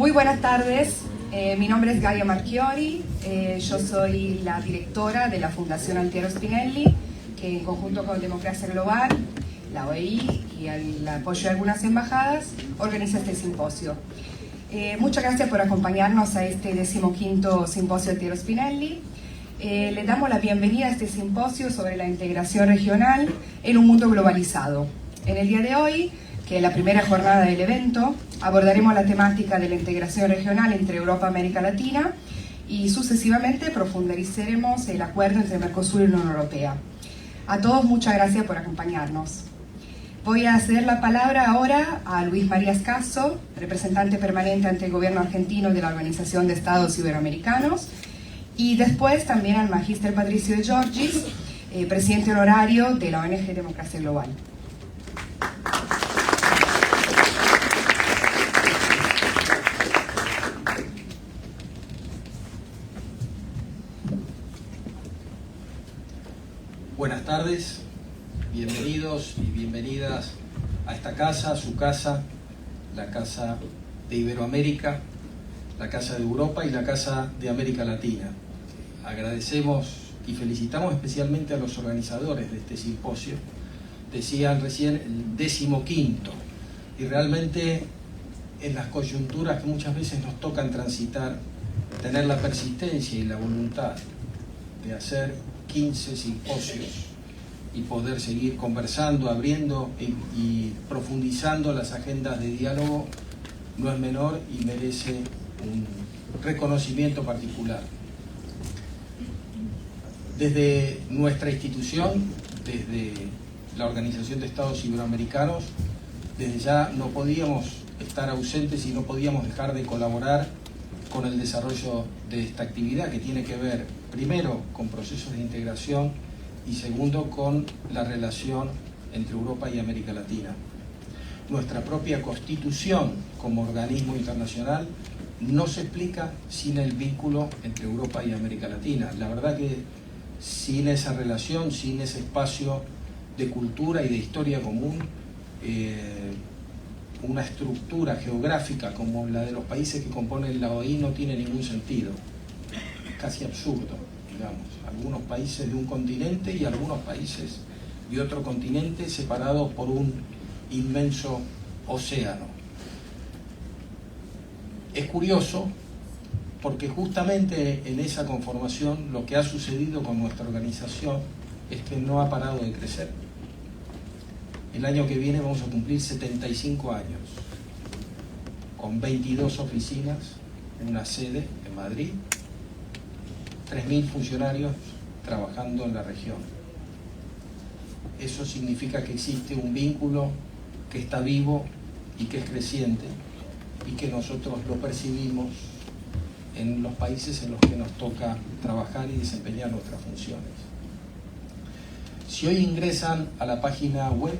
Muy buenas tardes, mi nombre es Gaia Marchiori, yo soy la directora de la Fundación Altiero Spinelli, que en conjunto con Democracia Global, la OEI y el apoyo de algunas embajadas organiza este simposio. Muchas gracias por acompañarnos a este 15º Simposio Altiero Spinelli. Le damos la bienvenida a este simposio sobre la integración regional en un mundo globalizado. En el día de hoy, que es la primera jornada del evento, abordaremos la temática de la integración regional entre Europa y América Latina y sucesivamente profundizaremos el acuerdo entre Mercosur y la Unión Europea. A todos muchas gracias por acompañarnos. Voy a ceder la palabra ahora a Luis María Scasso, representante permanente ante el gobierno argentino de la Organización de Estados Iberoamericanos, y después también al magíster Patricio de Giorgis, presidente honorario de la ONG Democracia Global. Buenas tardes, bienvenidos y bienvenidas a esta casa, su casa, la casa de Iberoamérica, la casa de Europa y la casa de América Latina. Agradecemos y felicitamos especialmente a los organizadores de este simposio. Decían recién el 15º, y realmente en las coyunturas que muchas veces nos tocan transitar, tener la persistencia y la voluntad de hacer 15 simposios y poder seguir conversando, abriendo y profundizando las agendas de diálogo no es menor y merece un reconocimiento particular. Desde nuestra institución, desde la Organización de Estados Iberoamericanos, desde ya no podíamos estar ausentes y no podíamos dejar de colaborar con el desarrollo de esta actividad, que tiene que ver primero con procesos de integración y segundo con la relación entre Europa y América Latina. Nuestra propia constitución como organismo internacional no se explica sin el vínculo entre Europa y América Latina. La verdad que sin esa relación, sin ese espacio de cultura y de historia común, una estructura geográfica como la de los países que componen la OEI no tiene ningún sentido. Es casi absurdo, digamos. Algunos países de un continente y algunos países de otro continente separados por un inmenso océano. Es curioso porque justamente en esa conformación lo que ha sucedido con nuestra organización es que no ha parado de crecer. El año que viene vamos a cumplir 75 años, con 22 oficinas, una sede en Madrid, 3.000 funcionarios trabajando en la región. Eso significa que existe un vínculo que está vivo y que es creciente y que nosotros lo percibimos en los países en los que nos toca trabajar y desempeñar nuestras funciones. Si hoy ingresan a la página web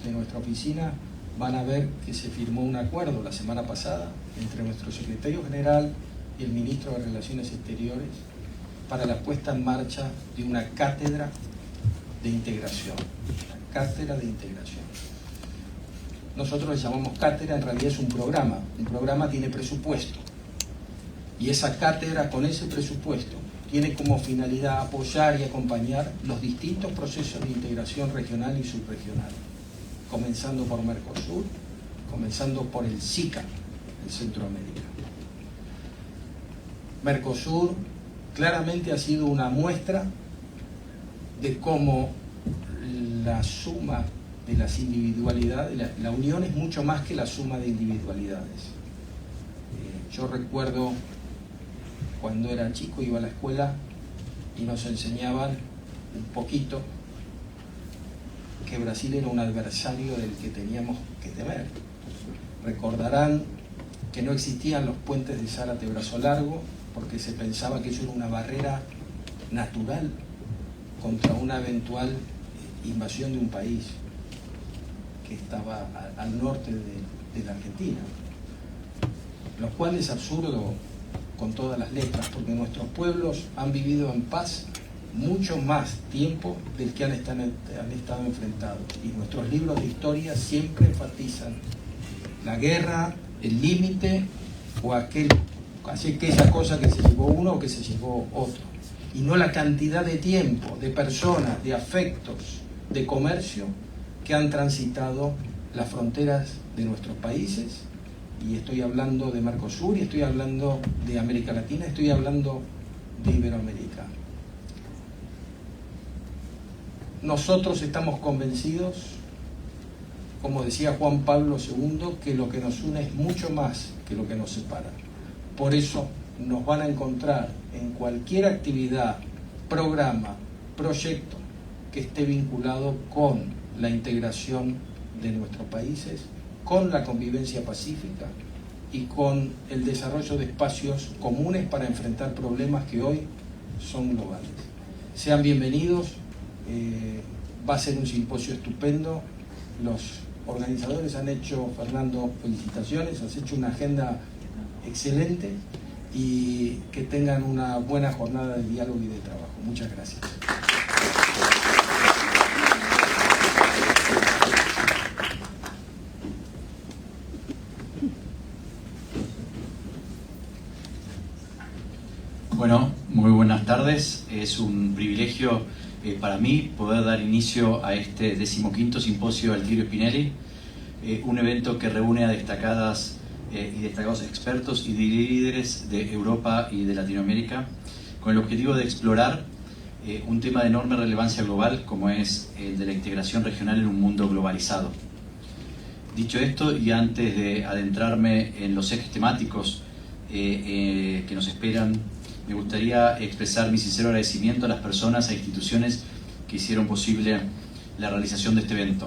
de nuestra oficina, van a ver que se firmó un acuerdo la semana pasada entre nuestro secretario general y el ministro de Relaciones Exteriores para la puesta en marcha de una cátedra de integración. Una cátedra de integración. Nosotros le llamamos cátedra, en realidad es un programa. Un programa tiene presupuesto. Y esa cátedra con ese presupuesto tiene como finalidad apoyar y acompañar los distintos procesos de integración regional y subregional. Comenzando por Mercosur, comenzando por el SICA, en Centroamérica. Mercosur claramente ha sido una muestra de cómo la suma de las individualidades, la unión es mucho más que la suma de individualidades. Yo recuerdo cuando era chico, iba a la escuela y nos enseñaban un poquito que Brasil era un adversario del que teníamos que temer. Recordarán que no existían los puentes de Zárate-Brazo Largo porque se pensaba que eso era una barrera natural contra una eventual invasión de un país que estaba al norte de la Argentina. Lo cual es absurdo con todas las letras, porque nuestros pueblos han vivido en paz mucho más tiempo del que han estado enfrentados. Y nuestros libros de historia siempre enfatizan la guerra, el límite o aquella cosa que se llevó uno o que se llevó otro, y no la cantidad de tiempo, de personas, de afectos, de comercio que han transitado las fronteras de nuestros países. Y estoy hablando de Mercosur, y estoy hablando de América Latina, estoy hablando de Iberoamérica. Nosotros estamos convencidos, como decía Juan Pablo II, que lo que nos une es mucho más que lo que nos separa. Por eso nos van a encontrar en cualquier actividad, programa, proyecto que esté vinculado con la integración de nuestros países, con la convivencia pacífica y con el desarrollo de espacios comunes para enfrentar problemas que hoy son globales. Sean bienvenidos, va a ser un simposio estupendo. Los organizadores han hecho, Fernando, felicitaciones, has hecho una agenda excelente, y que tengan una buena jornada de diálogo y de trabajo. Muchas gracias. Bueno, muy buenas tardes. Es un privilegio para mí poder dar inicio a este 15º Simposio Altiero Spinelli, un evento que reúne a destacados expertos y líderes de Europa y de Latinoamérica, con el objetivo de explorar un tema de enorme relevancia global, como es el de la integración regional en un mundo globalizado. Dicho esto, y antes de adentrarme en los ejes temáticos que nos esperan, me gustaría expresar mi sincero agradecimiento a las personas e instituciones que hicieron posible la realización de este evento.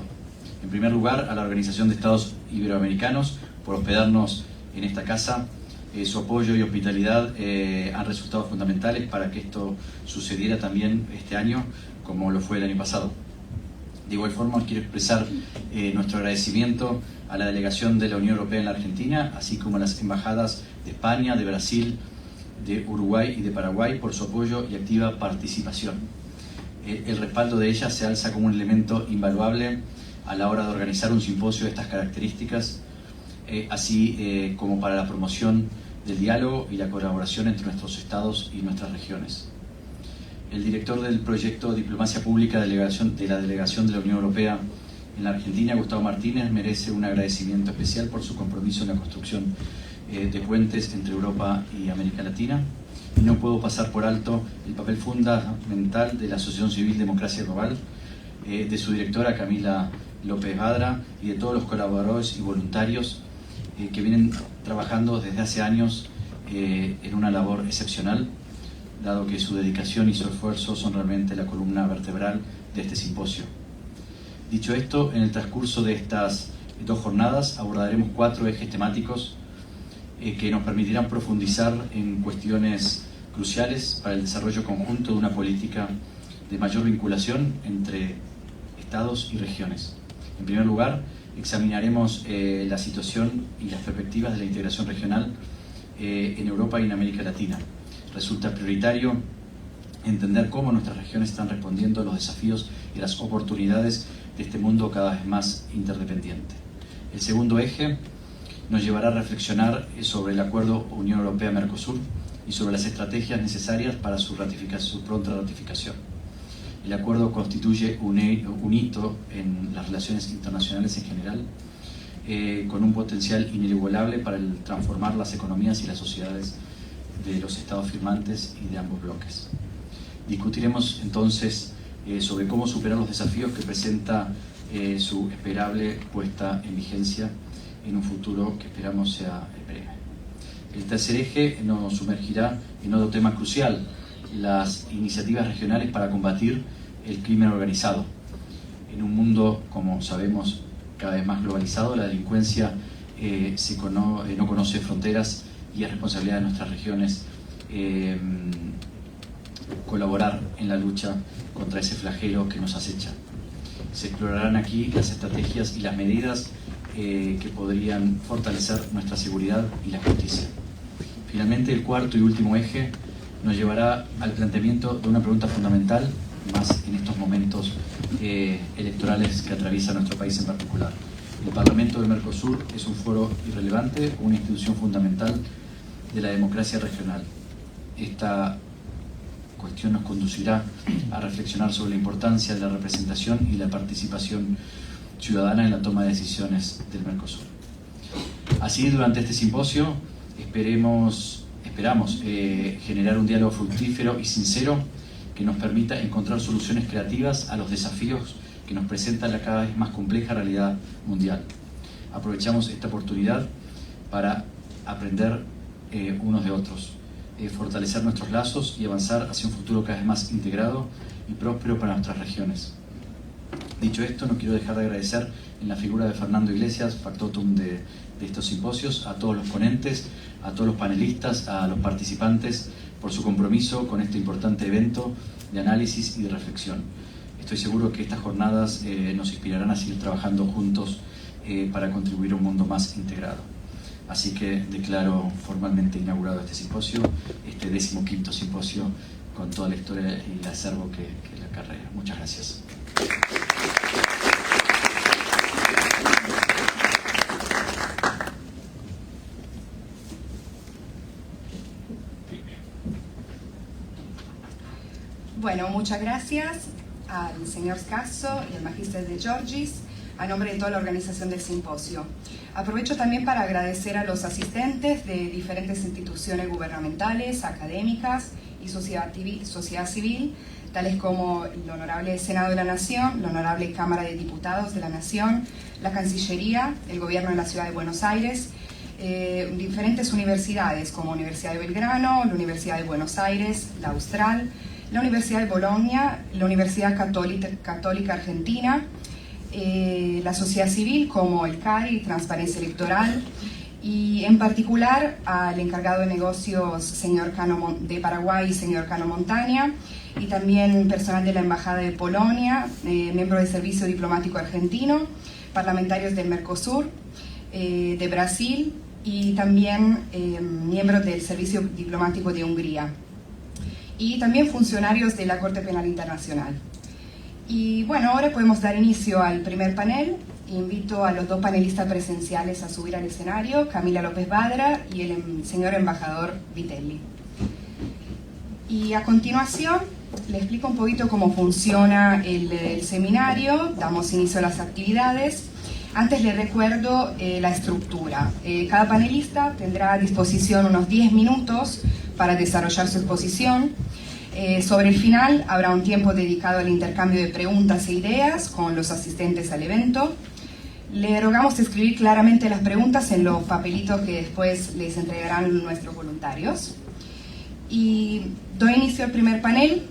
En primer lugar, a la Organización de Estados Iberoamericanos por hospedarnos en esta casa. Su apoyo y hospitalidad han resultado fundamentales para que esto sucediera también este año, como lo fue el año pasado. De igual forma, quiero expresar nuestro agradecimiento a la delegación de la Unión Europea en la Argentina, así como a las embajadas de España, de Brasil, de Uruguay y de Paraguay por su apoyo y activa participación. El respaldo de ellas se alza como un elemento invaluable a la hora de organizar un simposio de estas características, así como para la promoción del diálogo y la colaboración entre nuestros estados y nuestras regiones. El director del proyecto Diplomacia Pública de la Delegación de la Unión Europea en la Argentina, Gustavo Martínez, merece un agradecimiento especial por su compromiso en la construcción de puentes entre Europa y América Latina. Y no puedo pasar por alto el papel fundamental de la Asociación Civil Democracia Global, de su directora Camila López Badra, y de todos los colaboradores y voluntarios que vienen trabajando desde hace años en una labor excepcional, dado que su dedicación y su esfuerzo son realmente la columna vertebral de este simposio. Dicho esto, en el transcurso de estas 2 jornadas abordaremos 4 ejes temáticos que nos permitirán profundizar en cuestiones cruciales para el desarrollo conjunto de una política de mayor vinculación entre estados y regiones. En primer lugar, examinaremos la situación y las perspectivas de la integración regional en Europa y en América Latina. Resulta prioritario entender cómo nuestras regiones están respondiendo a los desafíos y las oportunidades de este mundo cada vez más interdependiente. El segundo eje nos llevará a reflexionar sobre el acuerdo Unión Europea-Mercosur y sobre las estrategias necesarias para su pronta ratificación. El acuerdo constituye un hito en las relaciones internacionales en general, con un potencial inigualable para transformar las economías y las sociedades de los estados firmantes y de ambos bloques. Discutiremos entonces sobre cómo superar los desafíos que presenta su esperable puesta en vigencia en un futuro que esperamos sea breve. El tercer eje nos sumergirá en otro tema crucial: las iniciativas regionales para combatir el crimen organizado. En un mundo, como sabemos, cada vez más globalizado, la delincuencia no conoce fronteras, y es responsabilidad de nuestras regiones colaborar en la lucha contra ese flagelo que nos acecha. Se explorarán aquí las estrategias y las medidas que podrían fortalecer nuestra seguridad y la justicia. Finalmente, el cuarto y último eje nos llevará al planteamiento de una pregunta fundamental, más en estos momentos electorales que atraviesa nuestro país en particular. ¿El Parlamento del Mercosur es un foro irrelevante o una institución fundamental de la democracia regional. Esta cuestión nos conducirá a reflexionar sobre la importancia de la representación y la participación ciudadana en la toma de decisiones del Mercosur. Así, durante este simposio esperamos generar un diálogo fructífero y sincero que nos permita encontrar soluciones creativas a los desafíos que nos presenta la cada vez más compleja realidad mundial. Aprovechamos esta oportunidad para aprender unos de otros, fortalecer nuestros lazos y avanzar hacia un futuro cada vez más integrado y próspero para nuestras regiones. Dicho esto, no quiero dejar de agradecer en la figura de Fernando Iglesias, factotum de estos simposios, a todos los ponentes, a todos los panelistas, a los participantes, por su compromiso con este importante evento de análisis y de reflexión. Estoy seguro que estas jornadas nos inspirarán a seguir trabajando juntos para contribuir a un mundo más integrado. Así que declaro formalmente inaugurado este simposio, este 15º simposio, con toda la historia y el acervo que la carrera. Muchas gracias. Bueno, muchas gracias al señor Scasso y al magíster de Giorgis, a nombre de toda la organización del simposio. Aprovecho también para agradecer a los asistentes de diferentes instituciones gubernamentales, académicas y sociedad civil, tales como el Honorable Senado de la Nación, la Honorable Cámara de Diputados de la Nación, la Cancillería, el Gobierno de la Ciudad de Buenos Aires, diferentes universidades como Universidad de Belgrano, la Universidad de Buenos Aires, la Austral, la Universidad de Bolonia, la Universidad Católica Argentina, la sociedad civil como el CARI, Transparencia Electoral, y en particular al encargado de negocios señor Cano de Paraguay, señor Cano Montaña, y también personal de la Embajada de Polonia, miembro del Servicio Diplomático Argentino, parlamentarios del Mercosur, de Brasil, y también miembros del Servicio Diplomático de Hungría, y también funcionarios de la Corte Penal Internacional. Y bueno, ahora podemos dar inicio al primer panel. Invito a los dos panelistas presenciales a subir al escenario, Camila López Badra y el señor embajador Vitelli. Y a continuación le explico un poquito cómo funciona el seminario, damos inicio a las actividades. Antes les recuerdo la estructura. Cada panelista tendrá a disposición unos 10 minutos para desarrollar su exposición. Sobre el final habrá un tiempo dedicado al intercambio de preguntas e ideas con los asistentes al evento. Le rogamos escribir claramente las preguntas en los papelitos que después les entregarán nuestros voluntarios. Y doy inicio al primer panel,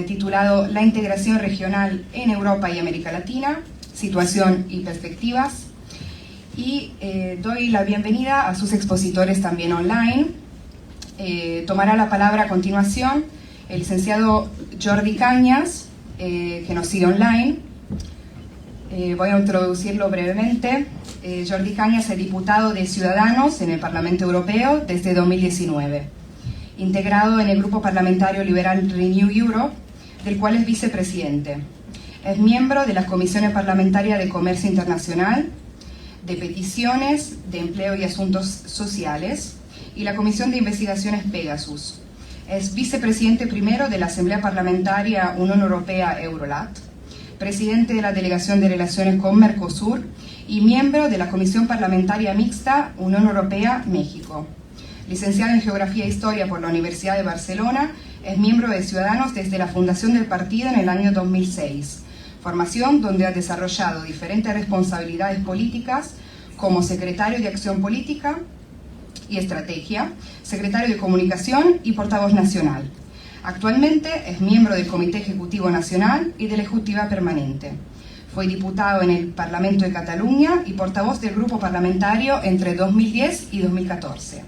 titulado La integración regional en Europa y América Latina, situación y perspectivas. Y doy la bienvenida a sus expositores también online. Tomará la palabra a continuación el licenciado Jordi Cañas, que nos sigue online. Voy a introducirlo brevemente. Jordi Cañas es diputado de Ciudadanos en el Parlamento Europeo desde 2019, integrado en el grupo parlamentario liberal Renew Europe, del cual es vicepresidente. Es miembro de las comisiones parlamentarias de Comercio Internacional, de Peticiones, de Empleo y Asuntos Sociales, y la Comisión de Investigaciones Pegasus. Es vicepresidente primero de la Asamblea Parlamentaria Unión Europea-Eurolat, presidente de la Delegación de Relaciones con Mercosur y miembro de la Comisión Parlamentaria Mixta Unión Europea-México. Licenciado en Geografía e Historia por la Universidad de Barcelona, es miembro de Ciudadanos desde la fundación del partido en el año 2006, formación donde ha desarrollado diferentes responsabilidades políticas como secretario de Acción Política y Estrategia, secretario de Comunicación y portavoz nacional. Actualmente es miembro del Comité Ejecutivo Nacional y de la Ejecutiva Permanente. Fue diputado en el Parlamento de Cataluña y portavoz del grupo parlamentario entre 2010 y 2014.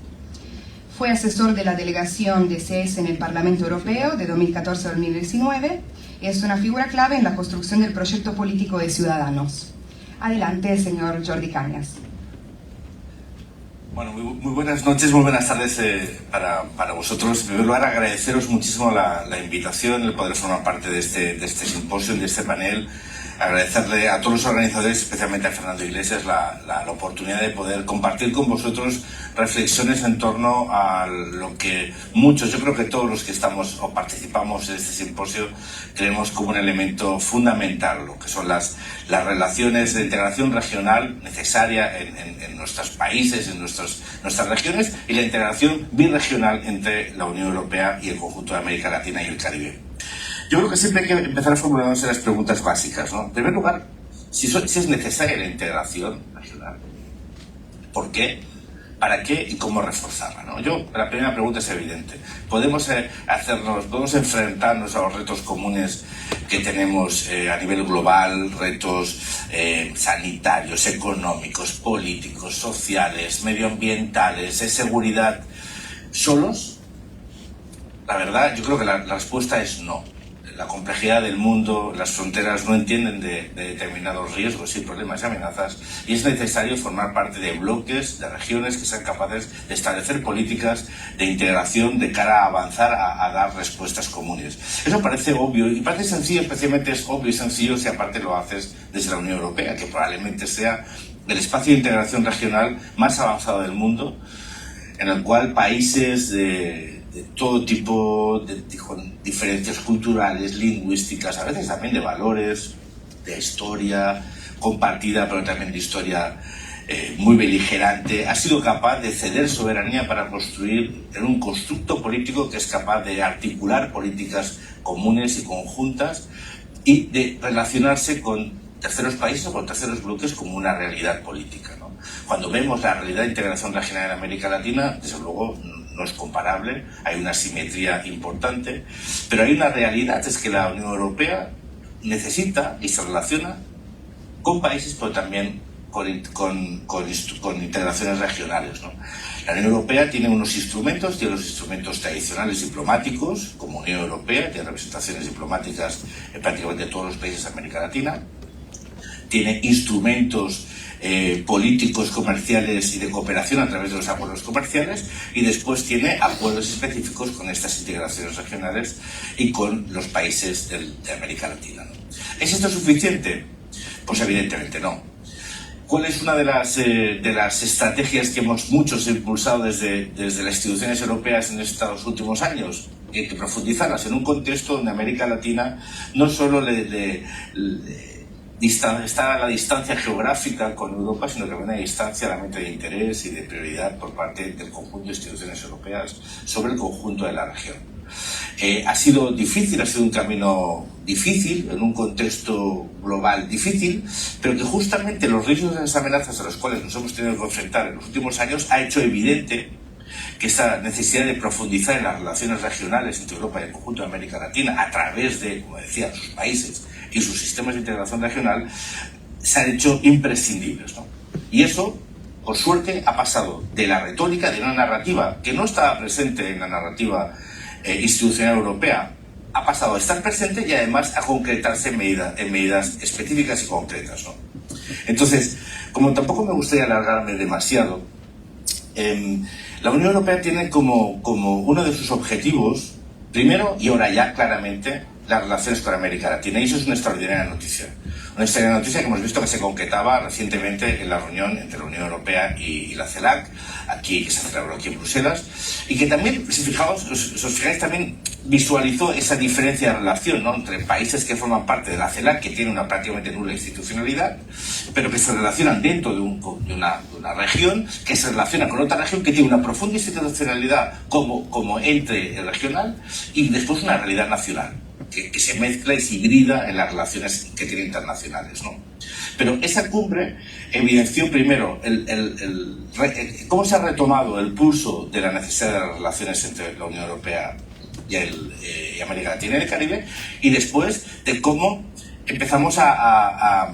Fue asesor de la delegación de CS en el Parlamento Europeo de 2014 a 2019 y es una figura clave en la construcción del proyecto político de Ciudadanos. Adelante, señor Jordi Cañas. Bueno, muy buenas noches, muy buenas tardes para vosotros. En primer lugar, agradeceros muchísimo la invitación, el poder formar parte de este simposio, de este panel. agradecerle a todos los organizadores, especialmente a Fernando Iglesias, la oportunidad de poder compartir con vosotros reflexiones en torno a lo que muchos, yo creo que todos los que estamos o participamos en este simposio, creemos como un elemento fundamental, lo que son las relaciones de integración regional necesaria en nuestros países, en nuestras regiones, y la integración birregional entre la Unión Europea y el conjunto de América Latina y el Caribe. Yo creo que siempre hay que empezar formulándose las preguntas básicas, ¿no? En primer lugar, si es necesaria la integración regional, ¿por qué? ¿Para qué? ¿Y cómo reforzarla, ¿no? La primera pregunta es evidente. Podemos enfrentarnos a los retos comunes que tenemos a nivel global, retos sanitarios, económicos, políticos, sociales, medioambientales, de seguridad, solos. La verdad, yo creo que la respuesta es no. La complejidad del mundo, las fronteras no entienden de determinados riesgos y problemas y amenazas, y es necesario formar parte de bloques, de regiones que sean capaces de establecer políticas de integración de cara a avanzar a dar respuestas comunes. Eso parece obvio y parece sencillo, especialmente es obvio y sencillo si aparte lo haces desde la Unión Europea, que probablemente sea el espacio de integración regional más avanzado del mundo, en el cual países de todo tipo de diferencias culturales, lingüísticas, a veces también de valores, de historia compartida, pero también de historia muy beligerante, ha sido capaz de ceder soberanía para construir en un constructo político que es capaz de articular políticas comunes y conjuntas y de relacionarse con terceros países o con terceros bloques como una realidad política, ¿no? Cuando vemos la realidad de integración regional en América Latina, desde luego no es comparable, hay una asimetría importante, pero hay una realidad, es que la Unión Europea necesita y se relaciona con países, pero también con integraciones regionales, ¿no? La Unión Europea tiene unos instrumentos, tiene los instrumentos tradicionales diplomáticos, como Unión Europea, tiene representaciones diplomáticas en prácticamente todos los países de América Latina, tiene instrumentos políticos, comerciales y de cooperación a través de los acuerdos comerciales, y después tiene acuerdos específicos con estas integraciones regionales y con los países de América Latina, ¿no? ¿Es esto suficiente? Pues evidentemente no. ¿Cuál es una de las estrategias que muchos impulsado desde las instituciones europeas en estos últimos años? Hay que profundizarlas en un contexto donde América Latina no solo está a la distancia geográfica con Europa, sino que también hay distancia realmente de interés y de prioridad por parte del conjunto de instituciones europeas sobre el conjunto de la región. Ha sido difícil, ha sido un camino difícil, en un contexto global difícil, pero que justamente los riesgos de las amenazas a los cuales nos hemos tenido que enfrentar en los últimos años ha hecho evidente que esta necesidad de profundizar en las relaciones regionales entre Europa y el conjunto de América Latina a través de, como decía, sus países y sus sistemas de integración regional se han hecho imprescindibles, ¿no? Y eso, por suerte, ha pasado de la retórica, de una narrativa que no estaba presente en la narrativa institucional europea, ha pasado a estar presente y además a concretarse en medidas específicas y concretas, ¿no? Entonces, como tampoco me gustaría alargarme demasiado, la Unión Europea tiene como uno de sus objetivos, primero y ahora ya claramente, las relaciones con América Latina, y eso es una extraordinaria noticia. Una extraordinaria noticia que hemos visto que se concretaba recientemente en la reunión entre la Unión Europea y la CELAC, que se celebró aquí en Bruselas, y que también, si os fijáis, también visualizó esa diferencia de relación, ¿no?, entre países que forman parte de la CELAC, que tienen una prácticamente nula institucionalidad, pero que se relacionan dentro de una región, que se relaciona con otra región que tiene una profunda institucionalidad como ente regional, y después una realidad nacional que se mezcla y se hibrida en las relaciones que tiene internacionales, ¿no? Pero esa cumbre evidenció primero cómo se ha retomado el pulso de la necesidad de las relaciones entre la Unión Europea y América Latina y el Caribe, y después de cómo empezamos a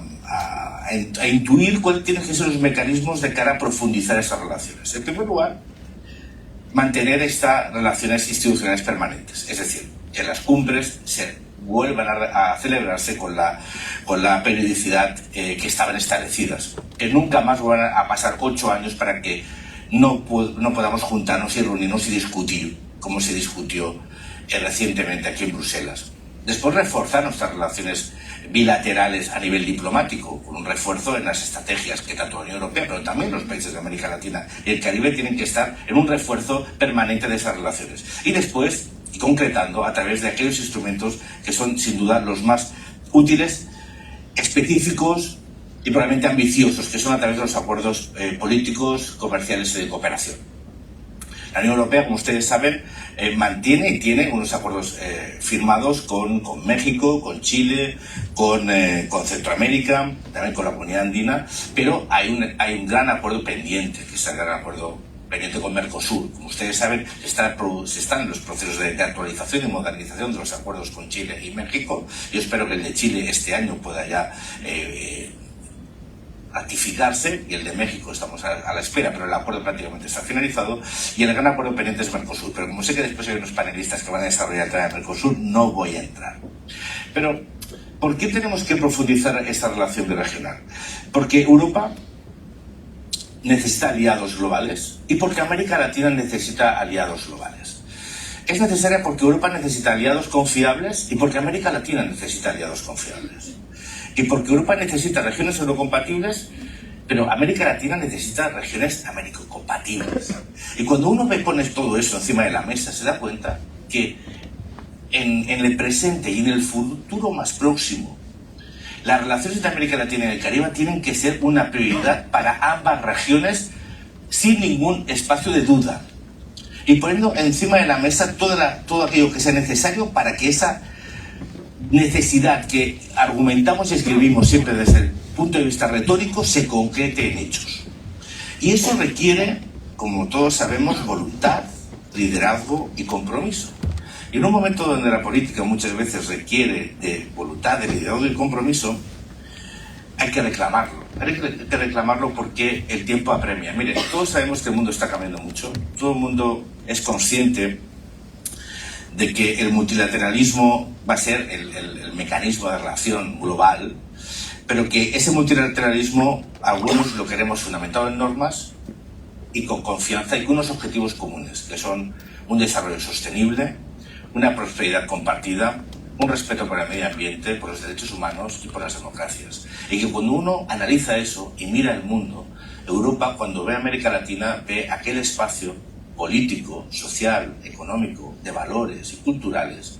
intuir cuáles tienen que ser los mecanismos de cara a profundizar esas relaciones. En primer lugar, mantener estas relaciones institucionales permanentes, es decir, que las cumbres se vuelvan a celebrarse con la periodicidad que estaban establecidas, que nunca más van a pasar 8 años para que no podamos juntarnos y reunirnos y discutir como se discutió recientemente aquí en Bruselas. Después, reforzar nuestras relaciones bilaterales a nivel diplomático, con un refuerzo en las estrategias que tanto la Unión Europea, pero también los países de América Latina y el Caribe tienen que estar en un refuerzo permanente de esas relaciones. Y después, y concretando, a través de aquellos instrumentos que son sin duda los más útiles, específicos y probablemente ambiciosos, que son a través de los acuerdos políticos, comerciales y de cooperación. La Unión Europea, como ustedes saben, mantiene y tiene unos acuerdos firmados con México, con Chile, con Centroamérica, también con la Comunidad Andina, pero hay un gran acuerdo pendiente, que es el gran acuerdo pendiente con Mercosur. Como ustedes saben, se están en los procesos de actualización y modernización de los acuerdos con Chile y México. Yo espero que el de Chile este año pueda ya ratificarse, y el de México estamos a la espera, pero el acuerdo prácticamente está finalizado, y el gran acuerdo pendiente es Mercosur. Pero como sé que después hay unos panelistas que van a desarrollar el tema de Mercosur, no voy a entrar. Pero, ¿por qué tenemos que profundizar esta relación regional? Porque Europa necesita aliados globales y porque América Latina necesita aliados globales. Es necesaria porque Europa necesita aliados confiables y porque América Latina necesita aliados confiables. Y porque Europa necesita regiones eurocompatibles, pero América Latina necesita regiones americocompatibles. Y cuando uno pone todo eso encima de la mesa, se da cuenta que en el presente y en el futuro más próximo, las relaciones entre América Latina y el Caribe tienen que ser una prioridad para ambas regiones sin ningún espacio de duda. Y poniendo encima de la mesa todo aquello que sea necesario para que esa necesidad que argumentamos y escribimos siempre desde el punto de vista retórico se concrete en hechos. Y eso requiere, como todos sabemos, voluntad, liderazgo y compromiso. Y en un momento donde la política muchas veces requiere de voluntad, de liderazgo y compromiso, hay que reclamarlo. Hay que reclamarlo porque el tiempo apremia. Miren, todos sabemos que el mundo está cambiando mucho. Todo el mundo es consciente de que el multilateralismo va a ser el mecanismo de relación global, pero que ese multilateralismo algunos lo queremos fundamentado en normas y con confianza y con unos objetivos comunes, que son un desarrollo sostenible, una prosperidad compartida, un respeto por el medio ambiente, por los derechos humanos y por las democracias. Y que cuando uno analiza eso y mira el mundo, Europa, cuando ve a América Latina, ve aquel espacio político, social, económico, de valores y culturales,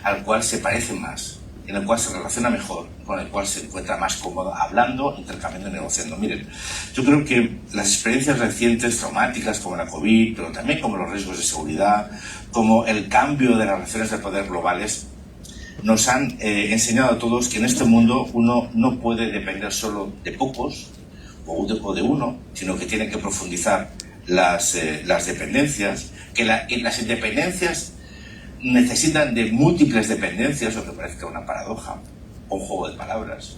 al cual se parece más, en el cual se relaciona mejor, con el cual se encuentra más cómodo hablando, intercambiando y negociando. Miren, yo creo que las experiencias recientes traumáticas como la COVID, pero también como los riesgos de seguridad, como el cambio de las relaciones de poder globales, nos han enseñado a todos que en este mundo uno no puede depender solo de pocos o de uno, sino que tiene que profundizar las dependencias, que las independencias necesitan de múltiples dependencias, lo que parezca una paradoja o un juego de palabras,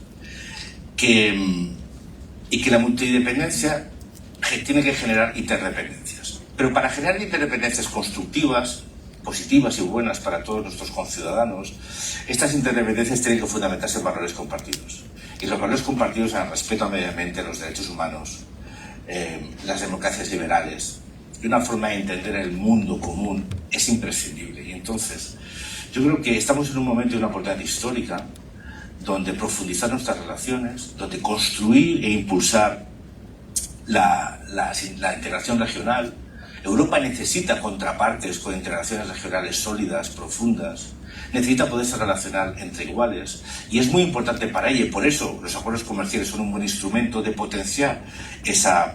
y que la multidependencia tiene que generar interdependencias. Pero para generar interdependencias constructivas, positivas y buenas para todos nuestros conciudadanos, estas interdependencias tienen que fundamentarse en valores compartidos. Y los valores compartidos son el respeto al medio ambiente, los derechos humanos, las democracias liberales y una forma de entender el mundo común es imprescindible. Y entonces yo creo que estamos en un momento de una oportunidad histórica donde profundizar nuestras relaciones, donde construir e impulsar la integración regional. Europa necesita contrapartes con integraciones regionales sólidas, profundas, necesita poderse relacionar entre iguales y es muy importante para ello, y por eso los acuerdos comerciales son un buen instrumento de potenciar ese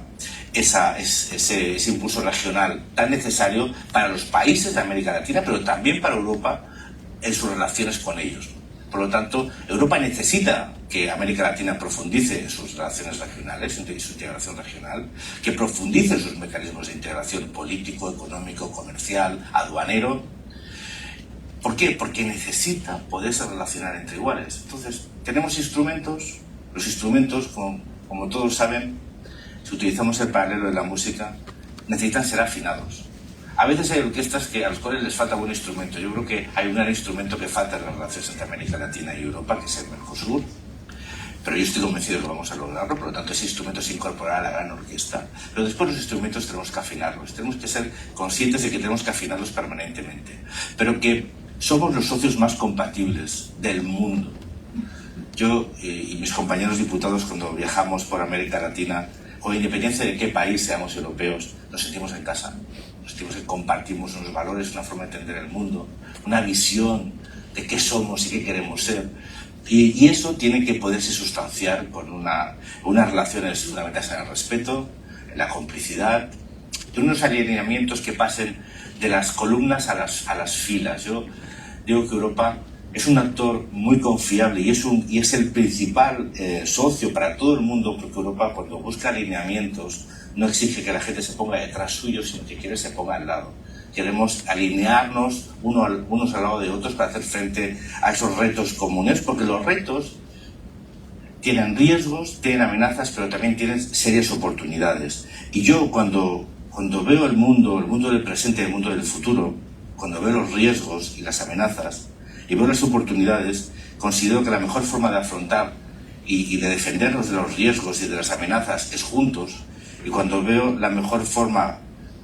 impulso regional tan necesario para los países de América Latina, pero también para Europa en sus relaciones con ellos. Por lo tanto, Europa necesita que América Latina profundice sus relaciones regionales, su integración regional, que profundice sus mecanismos de integración político, económico, comercial, aduanero. ¿Por qué? Porque necesita poderse relacionar entre iguales. Entonces, tenemos instrumentos, los instrumentos, como todos saben, si utilizamos el paralelo de la música, necesitan ser afinados. A veces hay orquestas a las cuales les falta buen instrumento. Yo creo que hay un gran instrumento que falta en las relaciones entre América Latina y Europa, que es el Mercosur. Pero yo estoy convencido de que vamos a lograrlo, por lo tanto ese instrumento se incorporará a la gran orquesta. Pero después los instrumentos tenemos que afinarlos, tenemos que ser conscientes de que tenemos que afinarlos permanentemente. Pero que somos los socios más compatibles del mundo. Yo y mis compañeros diputados, cuando viajamos por América Latina, con independencia de qué país seamos europeos, nos sentimos en casa. Nos sentimos que compartimos unos valores, una forma de entender el mundo, una visión de qué somos y qué queremos ser. Y eso tiene que poderse sustanciar con unas relaciones fundamentadas en el respeto, en la complicidad, de unos alineamientos que pasen de las columnas a las filas. Yo digo que Europa es un actor muy confiable y es el principal socio para todo el mundo, porque Europa, cuando busca alineamientos, no exige que la gente se ponga detrás suyo, sino que quiere que se ponga al lado. Queremos alinearnos unos al lado de otros para hacer frente a esos retos comunes, porque los retos tienen riesgos, tienen amenazas, pero también tienen serias oportunidades. Y yo cuando veo el mundo del presente y el mundo del futuro, cuando veo los riesgos y las amenazas y veo las oportunidades, considero que la mejor forma de afrontar y de defendernos de los riesgos y de las amenazas es juntos. Y cuando veo la mejor forma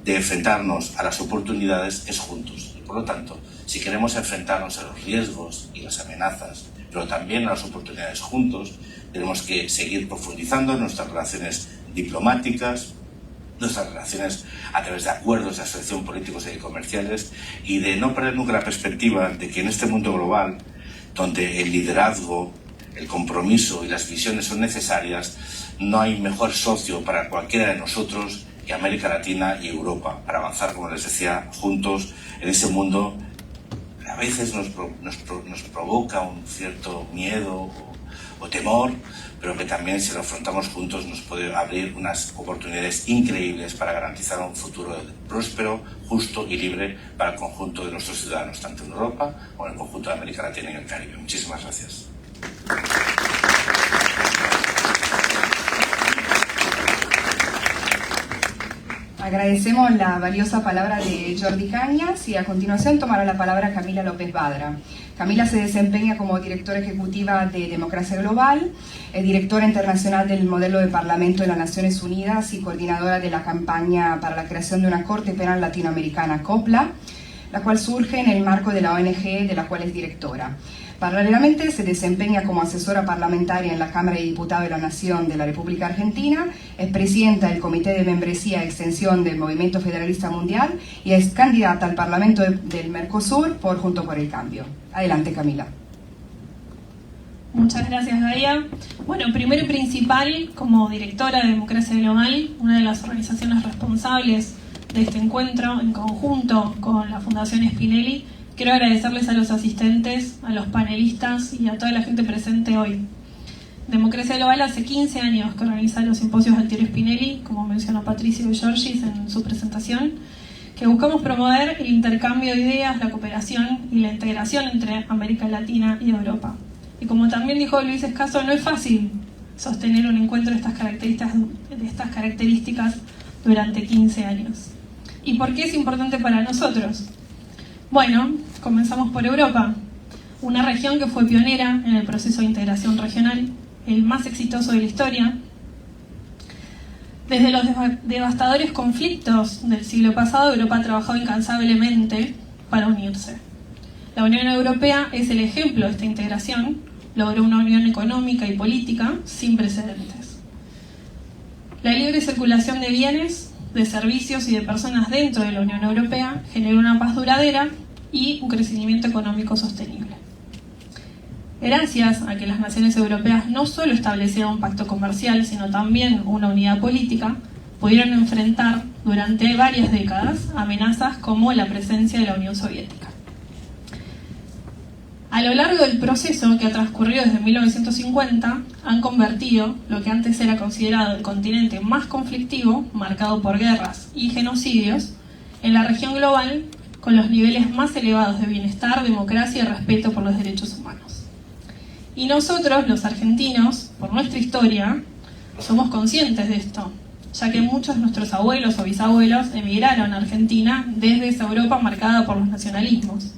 de enfrentarnos a las oportunidades es juntos. Y por lo tanto, si queremos enfrentarnos a los riesgos y las amenazas, pero también a las oportunidades juntos, tenemos que seguir profundizando en nuestras relaciones diplomáticas, nuestras relaciones a través de acuerdos de asociación políticos y comerciales, y de no perder nunca la perspectiva de que en este mundo global, donde el liderazgo, el compromiso y las visiones son necesarias, no hay mejor socio para cualquiera de nosotros que América Latina y Europa, para avanzar, como les decía, juntos en ese mundo que a veces nos provoca un cierto miedo o temor, pero que también, si lo afrontamos juntos, nos puede abrir unas oportunidades increíbles para garantizar un futuro próspero, justo y libre para el conjunto de nuestros ciudadanos, tanto en Europa como en el conjunto de América Latina y el Caribe. Muchísimas gracias. Agradecemos la valiosa palabra de Jordi Cañas y a continuación tomará la palabra Camila López Badra. Camila se desempeña como directora ejecutiva de Democracia Global, directora internacional del modelo de Parlamento de las Naciones Unidas y coordinadora de la campaña para la creación de una Corte Penal Latinoamericana, COPLA, la cual surge en el marco de la ONG de la cual es directora. Paralelamente se desempeña como asesora parlamentaria en la Cámara de Diputados de la Nación de la República Argentina, es presidenta del Comité de Membresía y Extensión del Movimiento Federalista Mundial y es candidata al Parlamento del Mercosur por Juntos por el Cambio. Adelante, Camila. Muchas gracias, Gaia. Bueno, primero y principal, como directora de Democracia Global, una de las organizaciones responsables de este encuentro en conjunto con la Fundación Spinelli, quiero agradecerles a los asistentes, a los panelistas y a toda la gente presente hoy. Democracia Global hace 15 años que organiza los simposios Altiero Spinelli, como mencionó Patricio de Giorgis en su presentación, que buscamos promover el intercambio de ideas, la cooperación y la integración entre América Latina y Europa. Y como también dijo Luis Escaso, no es fácil sostener un encuentro de estas características durante 15 años. ¿Y por qué es importante para nosotros? Bueno, comenzamos por Europa, una región que fue pionera en el proceso de integración regional, el más exitoso de la historia. Desde los devastadores conflictos del siglo pasado, Europa ha trabajado incansablemente para unirse. La Unión Europea es el ejemplo de esta integración, logró una unión económica y política sin precedentes. La libre circulación de bienes, de servicios y de personas dentro de la Unión Europea generó una paz duradera y un crecimiento económico sostenible. Gracias a que las naciones europeas no solo establecieron un pacto comercial, sino también una unidad política, pudieron enfrentar durante varias décadas amenazas como la presencia de la Unión Soviética. A lo largo del proceso que ha transcurrido desde 1950, han convertido lo que antes era considerado el continente más conflictivo, marcado por guerras y genocidios, en la región global con los niveles más elevados de bienestar, democracia y respeto por los derechos humanos. Y nosotros, los argentinos, por nuestra historia, somos conscientes de esto, ya que muchos de nuestros abuelos o bisabuelos emigraron a Argentina desde esa Europa marcada por los nacionalismos.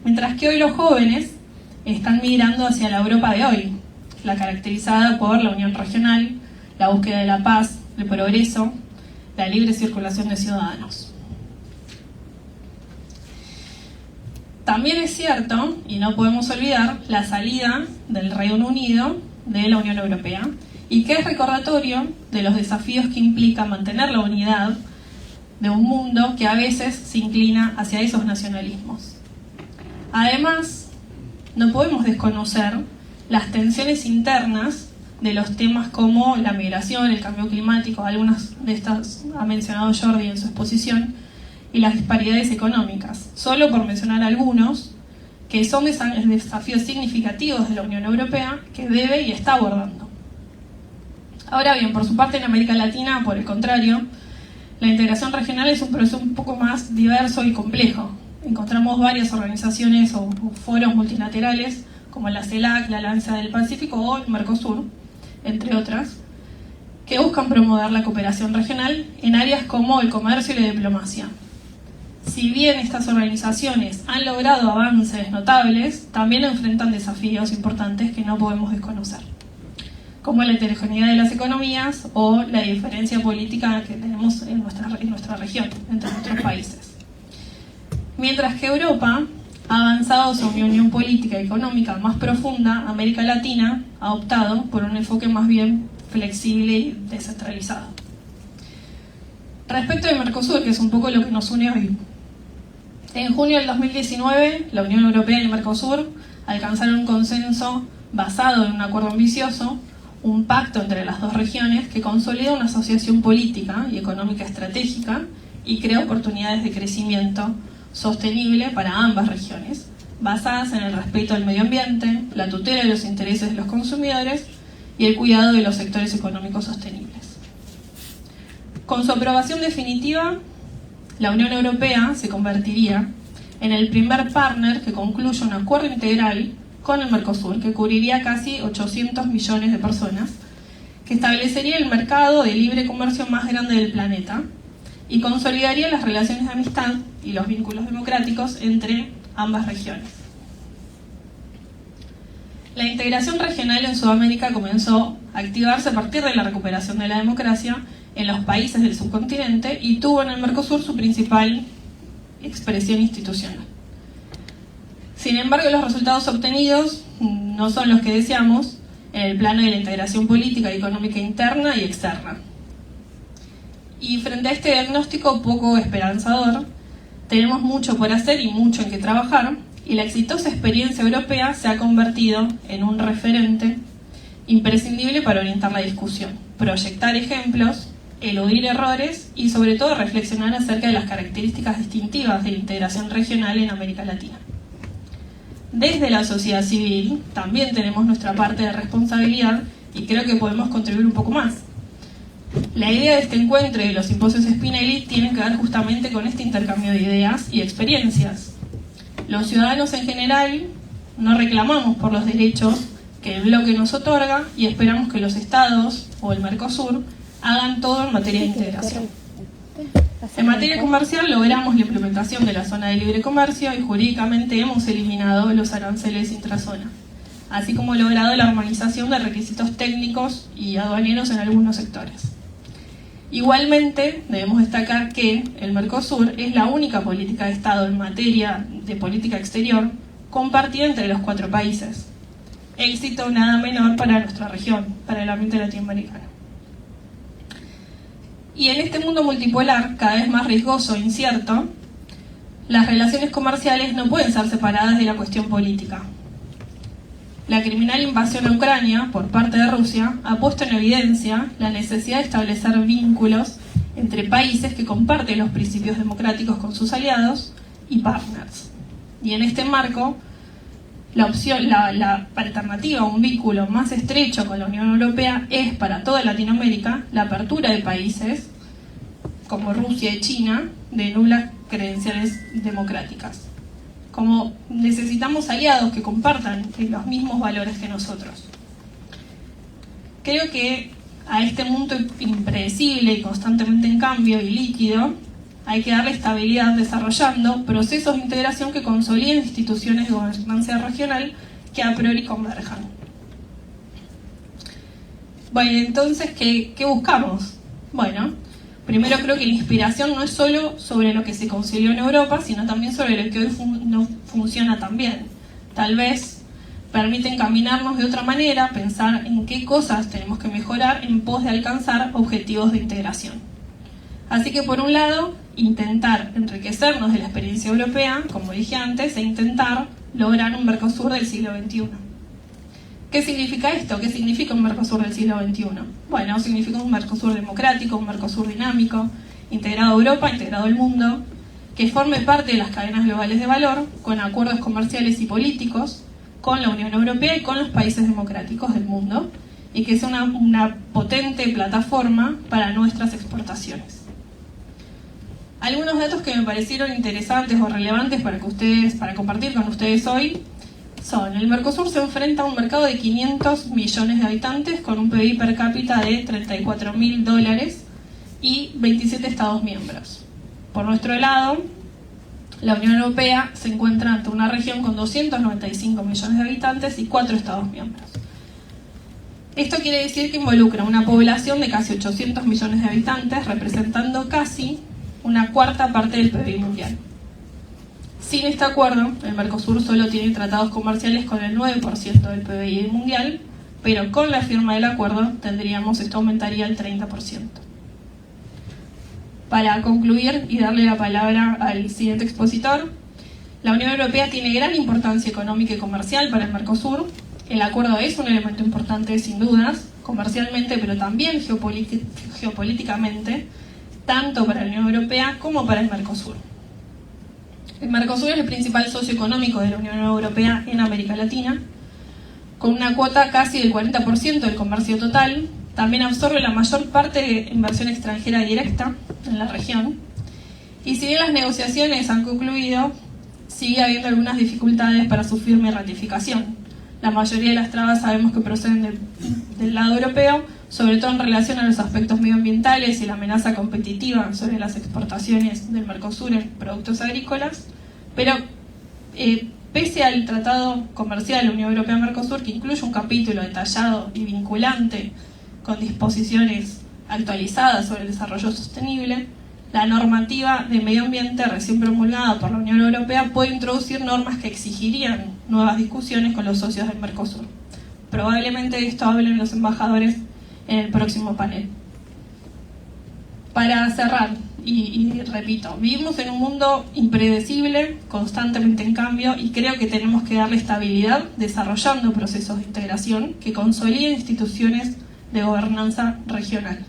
Mientras que hoy los jóvenes están migrando hacia la Europa de hoy, la caracterizada por la unión regional, la búsqueda de la paz, el progreso, la libre circulación de ciudadanos. También es cierto, y no podemos olvidar, la salida del Reino Unido de la Unión Europea, y que es recordatorio de los desafíos que implica mantener la unidad de un mundo que a veces se inclina hacia esos nacionalismos. Además, no podemos desconocer las tensiones internas de los temas como la migración, el cambio climático, algunas de estas ha mencionado Jordi en su exposición, y las disparidades económicas, solo por mencionar algunos, que son desafíos significativos de la Unión Europea que debe y está abordando. Ahora bien, por su parte en América Latina, por el contrario, la integración regional es un proceso un poco más diverso y complejo. Encontramos varias organizaciones o foros multilaterales como la CELAC, la Alianza del Pacífico o el Mercosur, entre otras, que buscan promover la cooperación regional en áreas como el comercio y la diplomacia. Si bien estas organizaciones han logrado avances notables, también enfrentan desafíos importantes que no podemos desconocer, como la heterogeneidad de las economías o la diferencia política que tenemos en nuestra región, entre nuestros países. Mientras que Europa ha avanzado hacia una unión política y económica más profunda, América Latina ha optado por un enfoque más bien flexible y descentralizado. Respecto al Mercosur, que es un poco lo que nos une hoy. En junio del 2019, la Unión Europea y el Mercosur alcanzaron un consenso basado en un acuerdo ambicioso, un pacto entre las dos regiones que consolida una asociación política y económica estratégica y crea oportunidades de crecimiento sostenible para ambas regiones, basadas en el respeto al medio ambiente, la tutela de los intereses de los consumidores y el cuidado de los sectores económicos sostenibles. Con su aprobación definitiva, la Unión Europea se convertiría en el primer partner que concluye un acuerdo integral con el Mercosur, que cubriría casi 800 millones de personas, que establecería el mercado de libre comercio más grande del planeta y consolidaría las relaciones de amistad y los vínculos democráticos entre ambas regiones. La integración regional en Sudamérica comenzó a activarse a partir de la recuperación de la democracia en los países del subcontinente y tuvo en el Mercosur su principal expresión institucional. Sin embargo, los resultados obtenidos no son los que deseamos en el plano de la integración política y económica interna y externa. Y frente a este diagnóstico poco esperanzador, tenemos mucho por hacer y mucho en que trabajar, y la exitosa experiencia europea se ha convertido en un referente imprescindible para orientar la discusión, proyectar ejemplos, eludir errores y sobre todo reflexionar acerca de las características distintivas de la integración regional en América Latina. Desde la sociedad civil también tenemos nuestra parte de responsabilidad y creo que podemos contribuir un poco más. La idea de este encuentro y de los simposios Spinelli tienen que ver justamente con este intercambio de ideas y experiencias. Los ciudadanos en general no reclamamos por los derechos que el bloque nos otorga y esperamos que los estados o el Mercosur hagan todo en materia de integración. En materia comercial logramos la implementación de la zona de libre comercio y jurídicamente hemos eliminado los aranceles intrazona, así como logrado la armonización de requisitos técnicos y aduaneros en algunos sectores. Igualmente, debemos destacar que el Mercosur es la única política de Estado en materia de política exterior compartida entre los 4 países. Éxito nada menor para nuestra región, para el ambiente latinoamericano. Y en este mundo multipolar, cada vez más riesgoso e incierto, las relaciones comerciales no pueden ser separadas de la cuestión política. La criminal invasión a Ucrania por parte de Rusia ha puesto en evidencia la necesidad de establecer vínculos entre países que comparten los principios democráticos con sus aliados y partners. Y en este marco, la alternativa a un vínculo más estrecho con la Unión Europea es para toda Latinoamérica la apertura de países como Rusia y China de nulas credenciales democráticas. Como necesitamos aliados que compartan los mismos valores que nosotros. Creo que a este mundo impredecible y constantemente en cambio y líquido hay que darle estabilidad desarrollando procesos de integración que consoliden instituciones de gobernanza regional que a priori converjan. Bueno, entonces, ¿qué buscamos? Bueno, Primero, creo que la inspiración no es solo sobre lo que se concilió en Europa, sino también sobre lo que hoy no funciona tan bien. Tal vez permite encaminarnos de otra manera, pensar en qué cosas tenemos que mejorar en pos de alcanzar objetivos de integración. Así que, por un lado, intentar enriquecernos de la experiencia europea, como dije antes, e intentar lograr un Mercosur del siglo XXI. ¿Qué significa esto? ¿Qué significa un Mercosur del siglo XXI? Bueno, significa un Mercosur democrático, un Mercosur dinámico, integrado a Europa, integrado al mundo, que forme parte de las cadenas globales de valor, con acuerdos comerciales y políticos, con la Unión Europea y con los países democráticos del mundo, y que sea una potente plataforma para nuestras exportaciones. Algunos datos que me parecieron interesantes o relevantes para compartir con ustedes hoy son: el Mercosur se enfrenta a un mercado de 500 millones de habitantes con un PBI per cápita de $34.000 y 27 Estados miembros. Por nuestro lado, la Unión Europea se encuentra ante una región con 295 millones de habitantes y 4 Estados miembros. Esto quiere decir que involucra una población de casi 800 millones de habitantes, representando casi una cuarta parte del PBI mundial. Sin este acuerdo, el Mercosur solo tiene tratados comerciales con el 9% del PBI mundial, pero con la firma del acuerdo esto aumentaría al 30%. Para concluir y darle la palabra al siguiente expositor, la Unión Europea tiene gran importancia económica y comercial para el Mercosur. El acuerdo es un elemento importante, sin dudas, comercialmente, pero también geopolíticamente, tanto para la Unión Europea como para el Mercosur. El Mercosur es el principal socio económico de la Unión Europea en América Latina, con una cuota casi del 40% del comercio total. También absorbe la mayor parte de inversión extranjera directa en la región. Y si bien las negociaciones han concluido, sigue habiendo algunas dificultades para su firme ratificación. La mayoría de las trabas sabemos que proceden del lado europeo, sobre todo en relación a los aspectos medioambientales y la amenaza competitiva sobre las exportaciones del Mercosur en productos agrícolas, pero pese al Tratado Comercial Unión Europea-Mercosur, que incluye un capítulo detallado y vinculante con disposiciones actualizadas sobre el desarrollo sostenible, la normativa de medio ambiente recién promulgada por la Unión Europea puede introducir normas que exigirían nuevas discusiones con los socios del Mercosur. Probablemente de esto hablen los embajadores en el próximo panel. Para cerrar, y repito, vivimos en un mundo impredecible, constantemente en cambio, y creo que tenemos que darle estabilidad desarrollando procesos de integración que consoliden instituciones de gobernanza regional.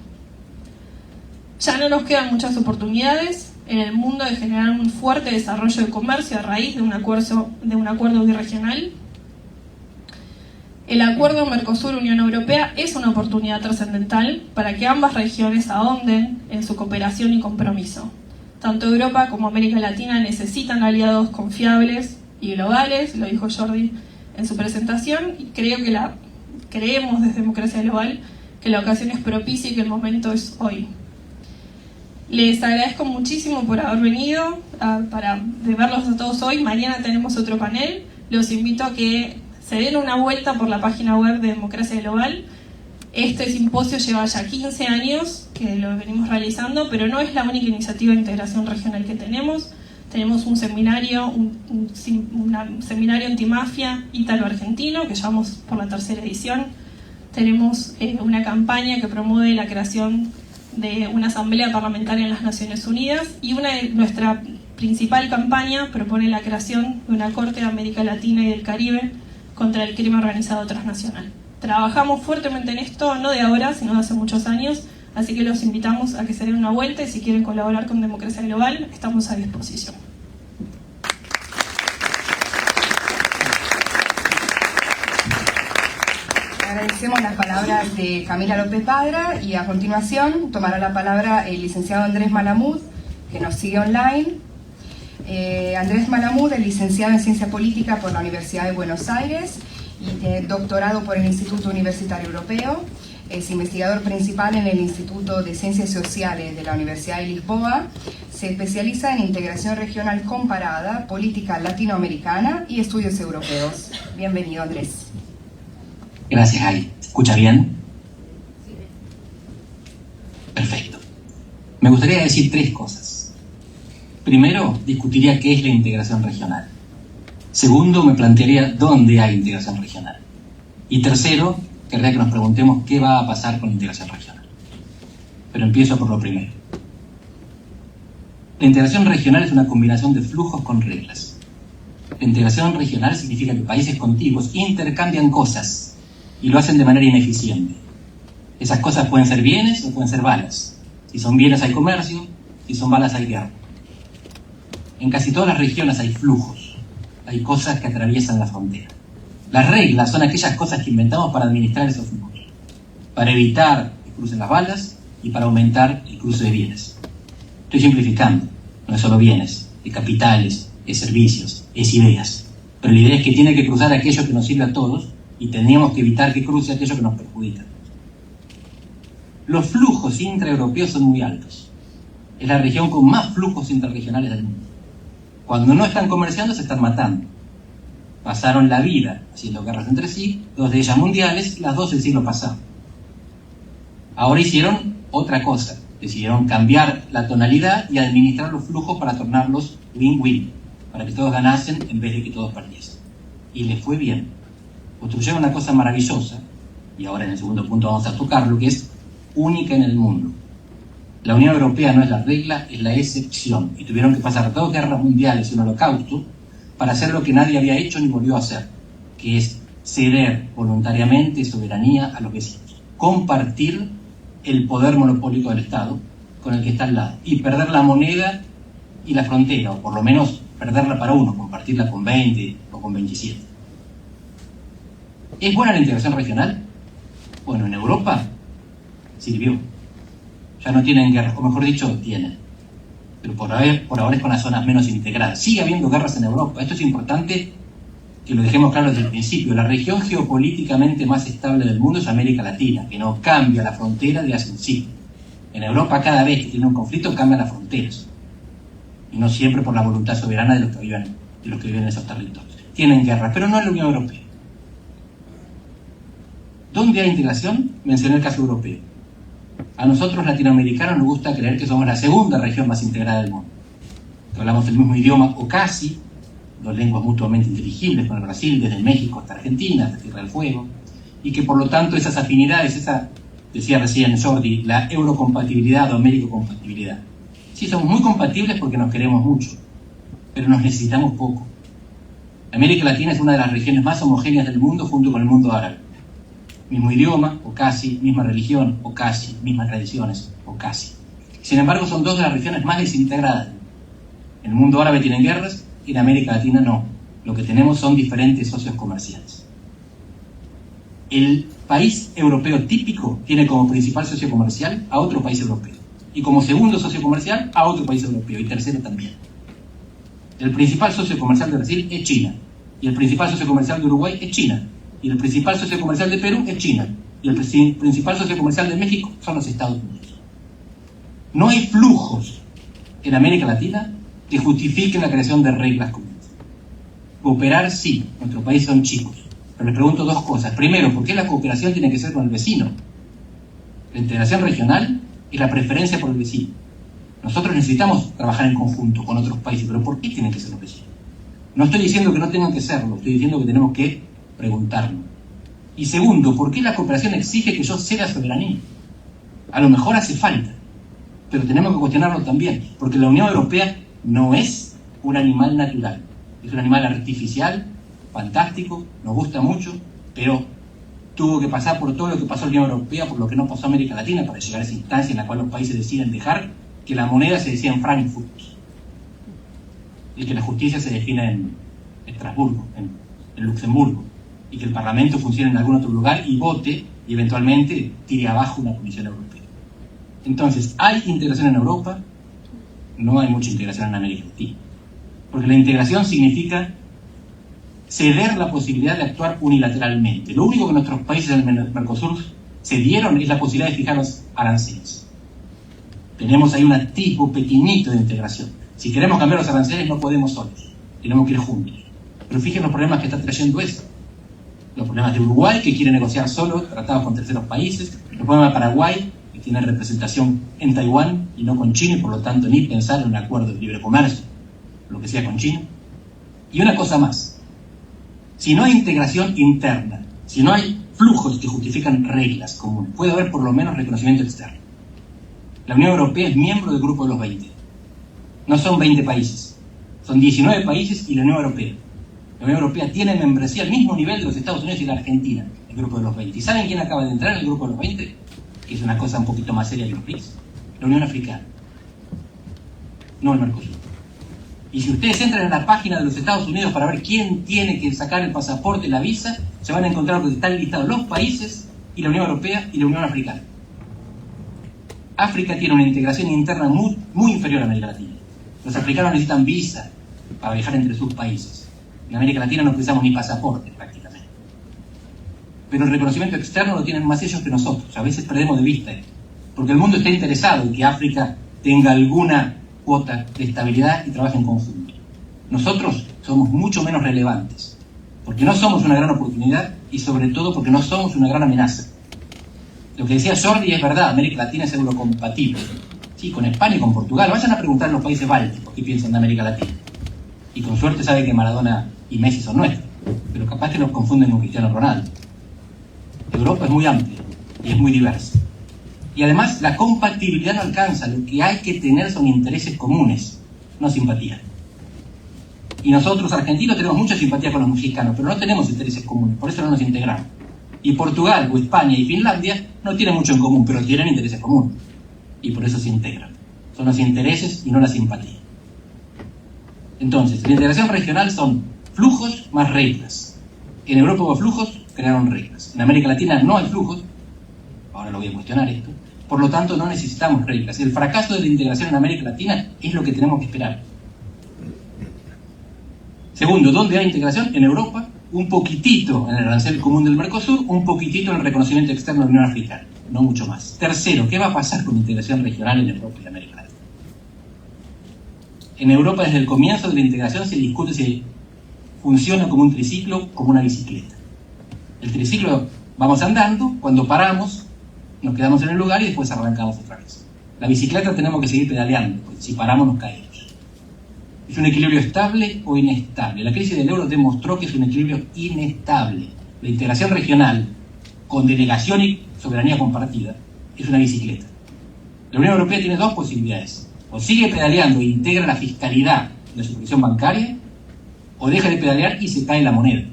Ya no nos quedan muchas oportunidades en el mundo de generar un fuerte desarrollo de comercio a raíz de un acuerdo birregional. El acuerdo Mercosur-Unión Europea es una oportunidad trascendental para que ambas regiones ahonden en su cooperación y compromiso. Tanto Europa como América Latina necesitan aliados confiables y globales, lo dijo Jordi en su presentación, y creemos desde Democracia Global que la ocasión es propicia y que el momento es hoy. Les agradezco muchísimo por haber venido, de verlos a todos hoy. Mañana tenemos otro panel. Los invito a que se den una vuelta por la página web de Democracia Global. Este simposio lleva ya 15 años que lo venimos realizando, pero no es la única iniciativa de integración regional que tenemos. Tenemos un seminario, un seminario antimafia ítalo-argentino, que llevamos por la 3ª edición. Tenemos una campaña que promueve la creación de una asamblea parlamentaria en las Naciones Unidas, y nuestra principal campaña propone la creación de una Corte de América Latina y del Caribe contra el crimen organizado transnacional. Trabajamos fuertemente en esto, no de ahora, sino de hace muchos años, así que los invitamos a que se den una vuelta, y si quieren colaborar con Democracia Global, estamos a disposición. Agradecemos las palabras de Camila López Padra, y a continuación tomará la palabra el licenciado Andrés Malamud, que nos sigue online. Andrés Malamud es licenciado en Ciencia Política por la Universidad de Buenos Aires y tiene doctorado por el Instituto Universitario Europeo. Es investigador principal en el Instituto de Ciencias Sociales de la Universidad de Lisboa. Se especializa en integración regional comparada, política latinoamericana y estudios europeos. Bienvenido, Andrés. Gracias, Ali. ¿Se escucha bien? Perfecto. Me gustaría decir 3 cosas. Primero, discutiría qué es la integración regional. Segundo, me plantearía dónde hay integración regional. Y tercero, querría que nos preguntemos qué va a pasar con la integración regional. Pero empiezo por lo primero. La integración regional es una combinación de flujos con reglas. La integración regional significa que países contiguos intercambian cosas y lo hacen de manera ineficiente. Esas cosas pueden ser bienes o pueden ser balas. Si son bienes hay comercio, si son balas hay guerra. En casi todas las regiones hay flujos, hay cosas que atraviesan la frontera. Las reglas son aquellas cosas que inventamos para administrar esos flujos, para evitar que crucen las balas y para aumentar el cruce de bienes. Estoy simplificando, no es solo bienes, es capitales, es servicios, es ideas. Pero la idea es que tiene que cruzar aquello que nos sirve a todos y tendríamos que evitar que cruce aquello que nos perjudica. Los flujos intraeuropeos son muy altos. Es la región con más flujos intrarregionales del mundo. Cuando no están comerciando, se están matando. Pasaron la vida haciendo guerras entre sí, 2 de ellas mundiales y las 2 del siglo pasado. Ahora hicieron otra cosa. Decidieron cambiar la tonalidad y administrar los flujos para tornarlos win-win, para que todos ganasen en vez de que todos perdiesen. Y les fue bien. Construyeron una cosa maravillosa, y ahora en el segundo punto vamos a tocarlo, que es única en el mundo. La Unión Europea no es la regla, es la excepción. Y tuvieron que pasar 2 guerras mundiales y un holocausto para hacer lo que nadie había hecho ni volvió a hacer, que es ceder voluntariamente soberanía a los vecinos. Compartir el poder monopólico del Estado con el que está al lado. Y perder la moneda y la frontera, o por lo menos perderla para uno, compartirla con 20 o con 27. ¿Es buena la integración regional? Bueno, en Europa sirvió. Ya no tienen guerras, o mejor dicho, tienen. Pero por ahora es con las zonas menos integradas. Sigue habiendo guerras en Europa. Esto es importante que lo dejemos claro desde el principio. La región geopolíticamente más estable del mundo es América Latina, que no cambia la frontera de hace un siglo. En Europa, cada vez que tiene un conflicto, cambian las fronteras. Y no siempre por la voluntad soberana de los que viven en esos territorios. Tienen guerra, pero no en la Unión Europea. ¿Dónde hay integración? Mencioné el caso europeo. A nosotros latinoamericanos nos gusta creer que somos la segunda región más integrada del mundo. Que hablamos el mismo idioma, o casi, 2 lenguas mutuamente inteligibles con el Brasil, desde México hasta Argentina, hasta Tierra del Fuego, y que por lo tanto esas afinidades, decía recién Jordi, la eurocompatibilidad o americocompatibilidad. Sí, somos muy compatibles porque nos queremos mucho, pero nos necesitamos poco. América Latina es una de las regiones más homogéneas del mundo junto con el mundo árabe. Mismo idioma, o casi, misma religión, o casi, mismas tradiciones, o casi. Sin embargo, son 2 de las regiones más desintegradas. En el mundo árabe tienen guerras, y en América Latina no. Lo que tenemos son diferentes socios comerciales. El país europeo típico tiene como principal socio comercial a otro país europeo. Y como segundo socio comercial a otro país europeo. Y tercero también. El principal socio comercial de Brasil es China. Y el principal socio comercial de Uruguay es China. Y el principal socio comercial de Perú es China. Y el principal socio comercial de México son los Estados Unidos. No hay flujos en América Latina que justifiquen la creación de reglas comunes. Cooperar sí, nuestros países son chicos. Pero les pregunto 2 cosas. Primero, ¿por qué la cooperación tiene que ser con el vecino? La integración regional es la preferencia por el vecino. Nosotros necesitamos trabajar en conjunto con otros países, pero ¿por qué tienen que ser los vecinos? No estoy diciendo que no tengan que serlo, estoy diciendo que tenemos que preguntarnos. Y segundo, ¿por qué la cooperación exige que yo ceda soberanía? A lo mejor hace falta, pero tenemos que cuestionarlo también, porque la Unión Europea no es un animal natural, es un animal artificial, fantástico, nos gusta mucho, pero tuvo que pasar por todo lo que pasó la Unión Europea, por lo que no pasó América Latina, para llegar a esa instancia en la cual los países deciden dejar que la moneda se decida en Frankfurt y que la justicia se defina en Estrasburgo, en Luxemburgo, y que el Parlamento funcione en algún otro lugar y vote y eventualmente tire abajo una Comisión Europea. Entonces, ¿hay integración en Europa? No hay mucha integración en América Latina. Porque la integración significa ceder la posibilidad de actuar unilateralmente. Lo único que nuestros países del Mercosur cedieron es la posibilidad de fijar los aranceles. Tenemos ahí un tipo pequeñito de integración. Si queremos cambiar los aranceles no podemos solos, tenemos que ir juntos. Pero fíjense los problemas que está trayendo eso. Los problemas de Uruguay, que quiere negociar solo tratados con terceros países, los problemas de Paraguay, que que tiene representación en Taiwán y no con China, y por lo tanto ni pensar en un acuerdo de libre comercio, lo que sea con China. Y una cosa más, si no hay integración interna, si no hay flujos que justifican reglas comunes, puede haber por lo menos reconocimiento externo. La Unión Europea es miembro del grupo de los 20. No son 20 países, son 19 países y la Unión Europea. La Unión Europea tiene membresía al mismo nivel de los Estados Unidos y la Argentina, el grupo de los 20. ¿Y saben quién acaba de entrar en el grupo de los 20? Que es una cosa un poquito más seria que los BRICS. La Unión Africana, no el Mercosur. Y si ustedes entran en la página de los Estados Unidos para ver quién tiene que sacar el pasaporte y la visa, se van a encontrar que están listados los países y la Unión Europea y la Unión Africana. África tiene una integración interna muy inferior a América Latina. Los africanos necesitan visa para viajar entre sus países. En América Latina no precisamos ni pasaporte prácticamente. Pero el reconocimiento externo lo tienen más ellos que nosotros. A veces perdemos de vista esto. Porque el mundo está interesado en que África tenga alguna cuota de estabilidad y trabaje en conjunto. Nosotros somos mucho menos relevantes. Porque no somos una gran oportunidad y sobre todo porque no somos una gran amenaza. Lo que decía Jordi es verdad, América Latina es eurocompatible. Sí, con España y con Portugal. Vayan a preguntar a los países bálticos qué piensan de América Latina. Y con suerte sabe que Maradona y Messi son nuestros. Pero capaz que los confunden con Cristiano Ronaldo. Europa es muy amplia y es muy diversa. Y además la compatibilidad no alcanza. Lo que hay que tener son intereses comunes, no simpatía. Y nosotros, argentinos, tenemos mucha simpatía con los mexicanos, pero no tenemos intereses comunes, por eso no nos integramos. Y Portugal, o España y Finlandia no tienen mucho en común, pero tienen intereses comunes. Y por eso se integran. Son los intereses y no la simpatía. Entonces, la integración regional son flujos más reglas. En Europa hubo flujos, crearon reglas. En América Latina no hay flujos, ahora lo voy a cuestionar esto, por lo tanto no necesitamos reglas. El fracaso de la integración en América Latina es lo que tenemos que esperar. Segundo, ¿dónde hay integración? En Europa, un poquitito en el arancel común del Mercosur, un poquitito en el reconocimiento externo de la Unión Africana, no mucho más. Tercero, ¿qué va a pasar con la integración regional en Europa y América Latina? En Europa, desde el comienzo de la integración, se discute si funciona como un triciclo, como una bicicleta. El triciclo, vamos andando, cuando paramos, nos quedamos en el lugar y después arrancamos otra vez. La bicicleta tenemos que seguir pedaleando, porque si paramos nos caemos. ¿Es un equilibrio estable o inestable? La crisis del euro demostró que es un equilibrio inestable. La integración regional, con delegación y soberanía compartida, es una bicicleta. La Unión Europea tiene dos posibilidades. O sigue pedaleando e integra la fiscalidad y la supervisión bancaria, o deja de pedalear y se cae la moneda.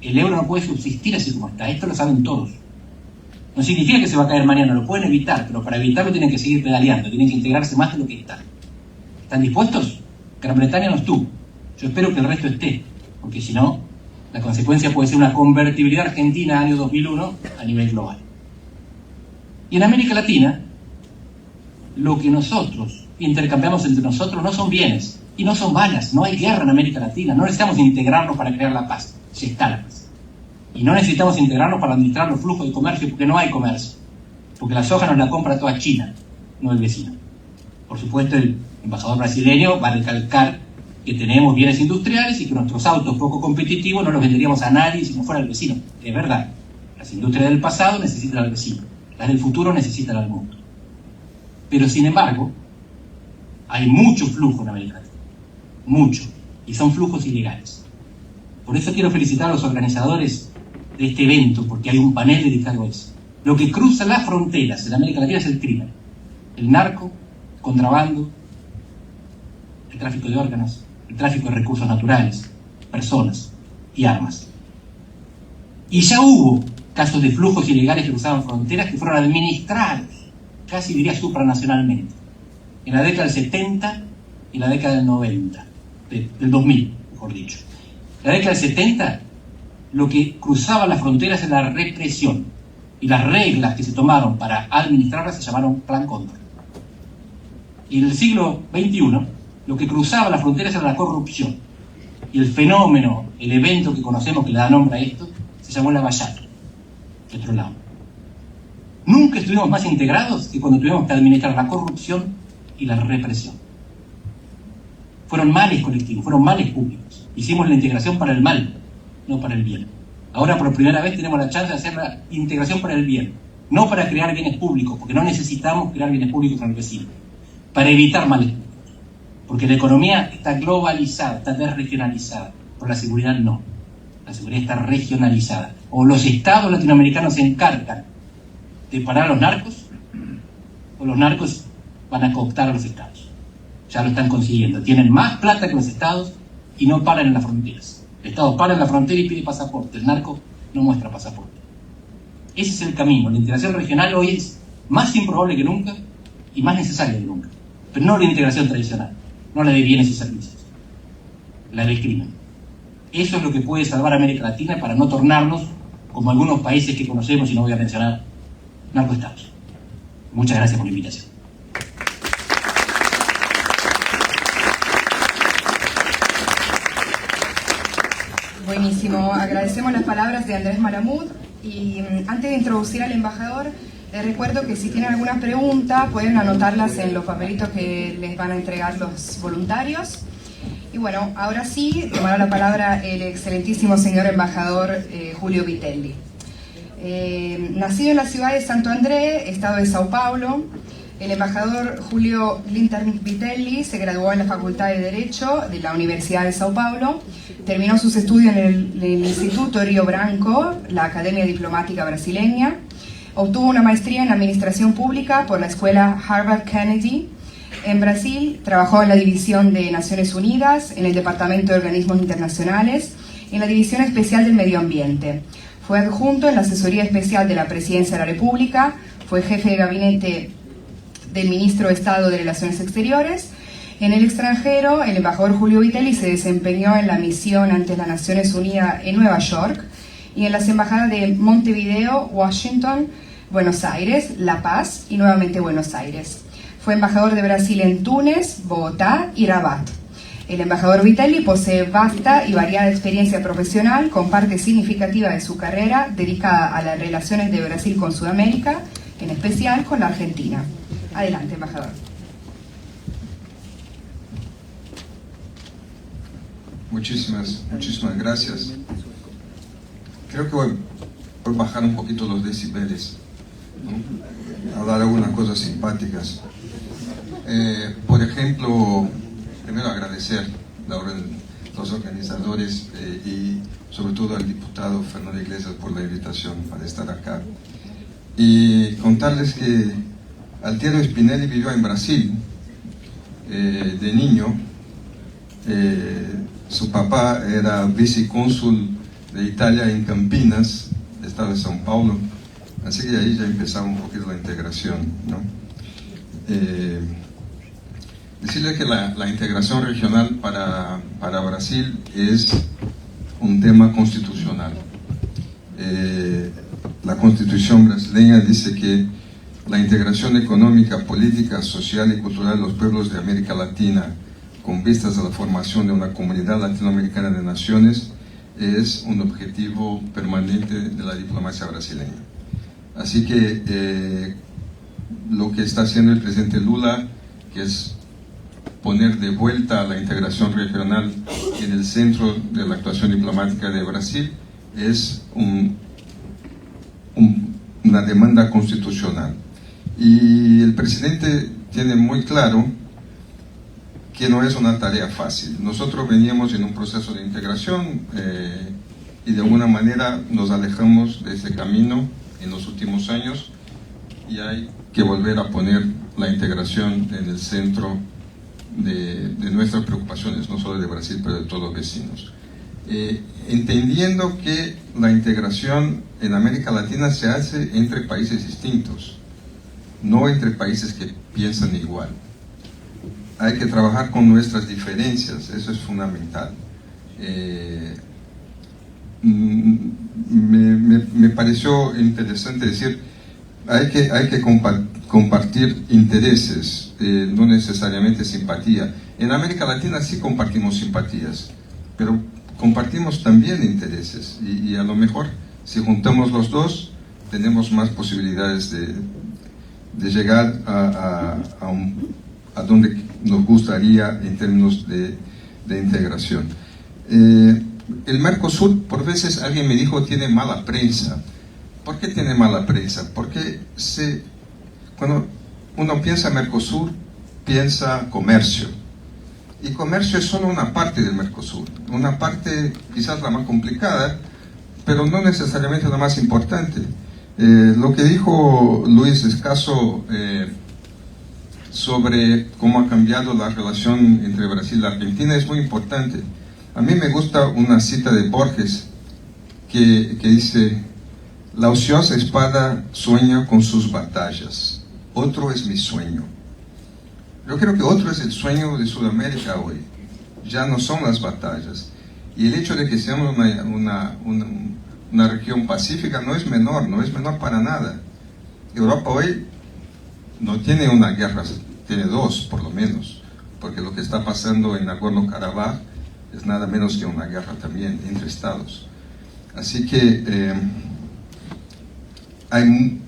El euro no puede subsistir así como está. Esto lo saben todos. No significa que se va a caer mañana, lo pueden evitar, pero para evitarlo tienen que seguir pedaleando, tienen que integrarse más de lo que están. ¿Están dispuestos? Gran Bretaña no estuvo. Yo espero que el resto esté, porque si no, la consecuencia puede ser una convertibilidad argentina año 2001 a nivel global. Y en América Latina, lo que nosotros intercambiamos entre nosotros no son bienes y no son balas. No hay guerra en América Latina. No necesitamos integrarnos para crear la paz. Si está la paz. Y no necesitamos integrarnos para administrar los flujos de comercio, porque no hay comercio. Porque la soja nos la compra toda China, no el vecino. Por supuesto, el embajador brasileño va a recalcar que tenemos bienes industriales y que nuestros autos poco competitivos no los venderíamos a nadie si no fuera el vecino. Es verdad, las industrias del pasado necesitan al vecino, las del futuro necesitan al mundo. Pero sin embargo, hay mucho flujo en América Latina, mucho, y son flujos ilegales. Por eso quiero felicitar a los organizadores de este evento, porque hay un panel dedicado a eso. Lo que cruza las fronteras en América Latina es el crimen, el narco, el contrabando, el tráfico de órganos, el tráfico de recursos naturales, personas y armas. Y ya hubo casos de flujos ilegales que cruzaban fronteras que fueron administrados, casi diría supranacionalmente, en la década del 70 y la década del 90, del 2000, mejor dicho. En la década del 70, lo que cruzaba las fronteras era la represión, y las reglas que se tomaron para administrarlas se llamaron Plan Cóndor. Y en el siglo XXI, lo que cruzaba las fronteras era la corrupción. Y el fenómeno, el evento que conocemos que le da nombre a esto, se llamó el Lavallato, de otro lado. Nunca estuvimos más integrados que cuando tuvimos que administrar la corrupción y la represión. Fueron males colectivos, fueron males públicos. Hicimos la integración para el mal, no para el bien. Ahora por primera vez tenemos la chance de hacer la integración para el bien. no para crear bienes públicos, porque no necesitamos crear bienes públicos con el vecino, para evitar males públicos, porque la economía está globalizada, está desregionalizada, pero la seguridad no, la seguridad está regionalizada. O los estados latinoamericanos se encargan de parar a los narcos, o los narcos van a cooptar a los estados. Ya lo están consiguiendo, tienen más plata que los estados y no paran en las fronteras. El estado para en la frontera y pide pasaporte, el narco no muestra pasaporte. Ese es el camino. La integración regional hoy es más improbable que nunca y más necesaria que nunca. Pero no la integración tradicional, no la de bienes y servicios, la del crimen. Eso es lo que puede salvar a América Latina para no tornarnos como algunos países que conocemos y no voy a mencionar, narcoestados. Muchas gracias por la invitación. Buenísimo, agradecemos las palabras de Andrés Malamud y antes de introducir al embajador, les recuerdo que si tienen alguna pregunta pueden anotarlas en los papelitos que les van a entregar los voluntarios. Y bueno, ahora sí, tomará la palabra el excelentísimo señor embajador Julio Vitelli. Nacido en la ciudad de Santo André, estado de Sao Paulo, el embajador Julio Linterni Vitelli se graduó en la Facultad de Derecho de la Universidad de Sao Paulo, terminó sus estudios en el Instituto Rio Branco, la Academia Diplomática Brasileña, obtuvo una maestría en Administración Pública por la Escuela Harvard Kennedy. En Brasil trabajó en la División de Naciones Unidas, en el Departamento de Organismos Internacionales, en la División Especial del Medio Ambiente. Fue adjunto en la Asesoría Especial de la Presidencia de la República, fue jefe de gabinete del Ministro de Estado de Relaciones Exteriores. En el extranjero, el embajador Julio Vitelli se desempeñó en la misión ante las Naciones Unidas en Nueva York y en las embajadas de Montevideo, Washington, Buenos Aires, La Paz y nuevamente Buenos Aires. Fue embajador de Brasil en Túnez, Bogotá y Rabat. El embajador Vitelli posee vasta y variada experiencia profesional con parte significativa de su carrera dedicada a las relaciones de Brasil con Sudamérica, en especial con la Argentina. Adelante, embajador. Muchísimas gracias. Creo que voy a bajar un poquito los decibeles, ¿no? Hablar algunas cosas simpáticas. Por ejemplo, primero agradecer a los organizadores y sobre todo al diputado Fernando Iglesias por la invitación para estar acá. Y contarles que Altiero Spinelli vivió en Brasil de niño. Su papá era vicecónsul de Italia en Campinas, estado de São Paulo, así que ahí ya empezaba un poquito la integración, ¿no? Decirle que la integración regional para Brasil es un tema constitucional. La Constitución brasileña dice que la integración económica, política, social y cultural de los pueblos de América Latina con vistas a la formación de una comunidad latinoamericana de naciones es un objetivo permanente de la diplomacia brasileña. Así que lo que está haciendo el presidente Lula, que es poner de vuelta la integración regional en el centro de la actuación diplomática de Brasil, es una demanda constitucional. Y el presidente tiene muy claro que no es una tarea fácil. Nosotros veníamos en un proceso de integración y de alguna manera nos alejamos de ese camino en los últimos años y hay que volver a poner la integración en el centro de nuestras preocupaciones, no solo de Brasil, pero de todos los vecinos. Entendiendo que la integración en América Latina se hace entre países distintos, no entre países que piensan igual. Hay que trabajar con nuestras diferencias, eso es fundamental. Me pareció interesante decir, hay que compartir intereses, no necesariamente simpatía. En América Latina sí compartimos simpatías, pero compartimos también intereses y a lo mejor si juntamos los dos tenemos más posibilidades de llegar a donde nos gustaría en términos de integración. El Mercosur, por veces alguien me dijo, tiene mala prensa. ¿por qué tiene mala prensa? Porque cuando uno piensa Mercosur, piensa comercio. Y comercio es solo una parte del Mercosur, una parte quizás la más complicada, pero no necesariamente la más importante. Lo que dijo Luis Escaso sobre cómo ha cambiado la relación entre Brasil y Argentina es muy importante. A mí me gusta una cita de Borges que dice: la ociosa espada sueña con sus batallas, otro es mi sueño. Yo creo que otro es el sueño de Sudamérica hoy, ya no son las batallas. Y el hecho de que seamos una región pacífica no es menor para nada. Europa hoy no tiene una guerra, tiene dos por lo menos, porque lo que está pasando en Nagorno-Karabaj es nada menos que una guerra también entre estados. Así que hay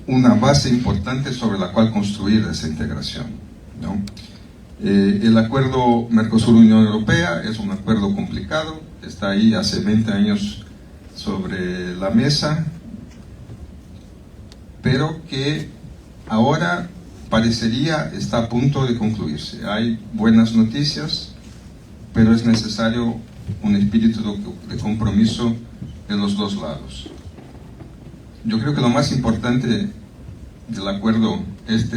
una base importante sobre la cual construir esa integración, ¿no? El acuerdo Mercosur-Unión Europea es un acuerdo complicado, está ahí hace 20 años sobre la mesa, pero que ahora parecería está a punto de concluirse. Hay buenas noticias, pero es necesario un espíritu de compromiso de los dos lados. Yo creo que lo más importante del acuerdo es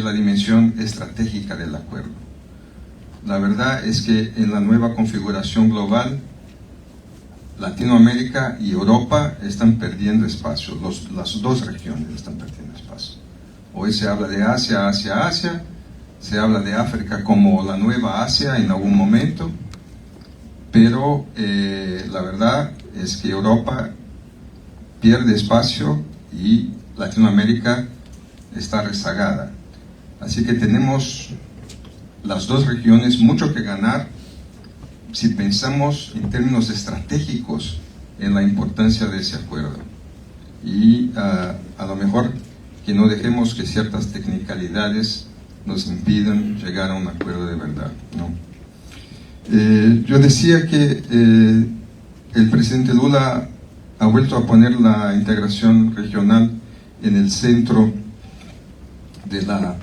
la dimensión estratégica del acuerdo. La verdad es que en la nueva configuración global, Latinoamérica y Europa están perdiendo espacio, las dos regiones están perdiendo espacio. Hoy se habla de Asia, se habla de África como la nueva Asia en algún momento, pero la verdad es que Europa pierde espacio y Latinoamérica está rezagada. Así que tenemos las dos regiones mucho que ganar si pensamos en términos estratégicos en la importancia de ese acuerdo. Y a lo mejor que no dejemos que ciertas tecnicalidades nos impidan llegar a un acuerdo de verdad, ¿no? Yo decía que el presidente Lula ha vuelto a poner la integración regional en el centro de la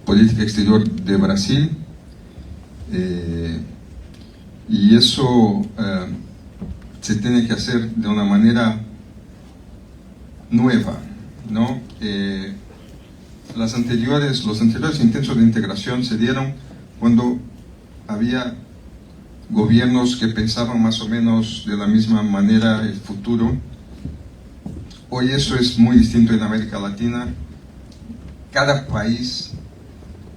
política exterior de Brasil, y eso se tiene que hacer de una manera nueva, ¿no? Los anteriores intentos de integración se dieron cuando había gobiernos que pensaban más o menos de la misma manera el futuro. Hoy eso es muy distinto en América Latina. Cada país,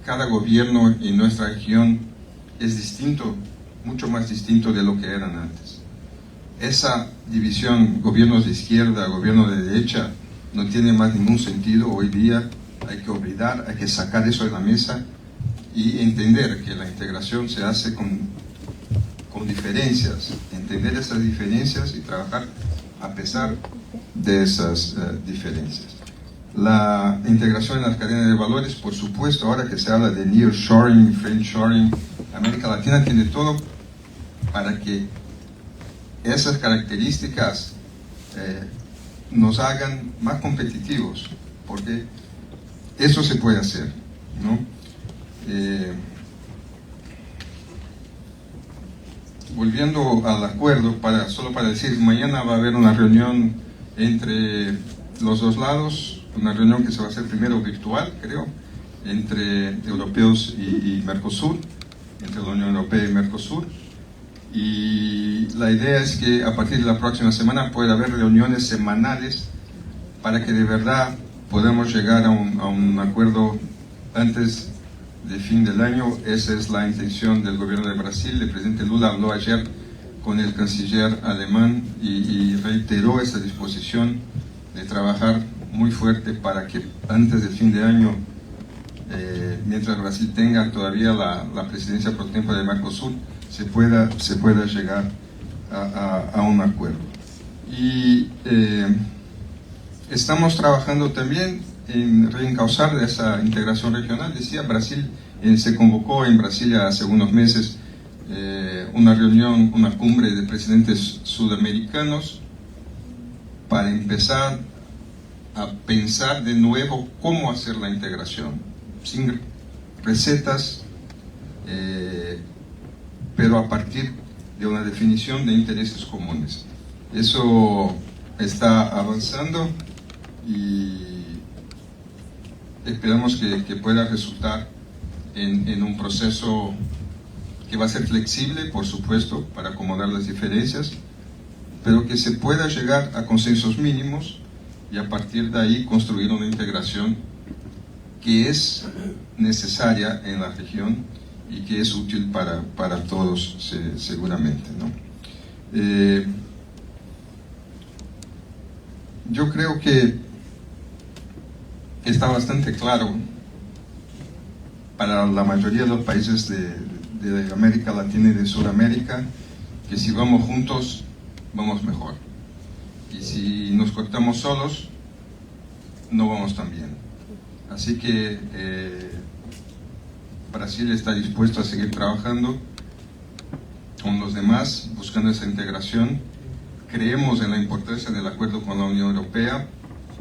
cada gobierno en nuestra región es distinto, mucho más distinto de lo que eran antes. Esa división, gobiernos de izquierda, gobierno de derecha, no tiene más ningún sentido hoy día. Hay que olvidar, hay que sacar eso de la mesa y entender que la integración se hace con diferencias, entender esas diferencias y trabajar a pesar de esas diferencias. La integración en las cadenas de valores, por supuesto, ahora que se habla de nearshoring, friendshoring, América Latina tiene todo para que esas características nos hagan más competitivos, porque eso se puede hacer, ¿no? Volviendo al acuerdo, solo para decir, mañana va a haber una reunión entre los dos lados, una reunión que se va a hacer primero virtual, creo, entre europeos y Mercosur, entre la Unión Europea y Mercosur. Y la idea es que a partir de la próxima semana pueda haber reuniones semanales para que de verdad podamos llegar a un acuerdo antes de fin del año. Esa es la intención del gobierno de Brasil. El presidente Lula habló ayer con el canciller alemán y reiteró esa disposición de trabajar muy fuerte para que antes del fin de año, mientras Brasil tenga todavía la presidencia por tiempo de Mercosur, se pueda llegar a un acuerdo. Y estamos trabajando también en reencauzar esa integración regional. Decía, Brasil se convocó en Brasilia hace unos meses una reunión, una cumbre de presidentes sudamericanos, para empezar a pensar de nuevo cómo hacer la integración, sin recetas, pero a partir de una definición de intereses comunes. Eso está avanzando y esperamos que pueda resultar en un proceso que va a ser flexible, por supuesto, para acomodar las diferencias, pero que se pueda llegar a consensos mínimos y a partir de ahí construir una integración que es necesaria en la región y que es útil para todos seguramente, ¿no? Yo creo que está bastante claro para la mayoría de los países de América Latina y de Sudamérica que si vamos juntos vamos mejor, y si nos cortamos solos no vamos tan bien. Así que Brasil está dispuesto a seguir trabajando con los demás, buscando esa integración. Creemos en la importancia del acuerdo con la Unión Europea,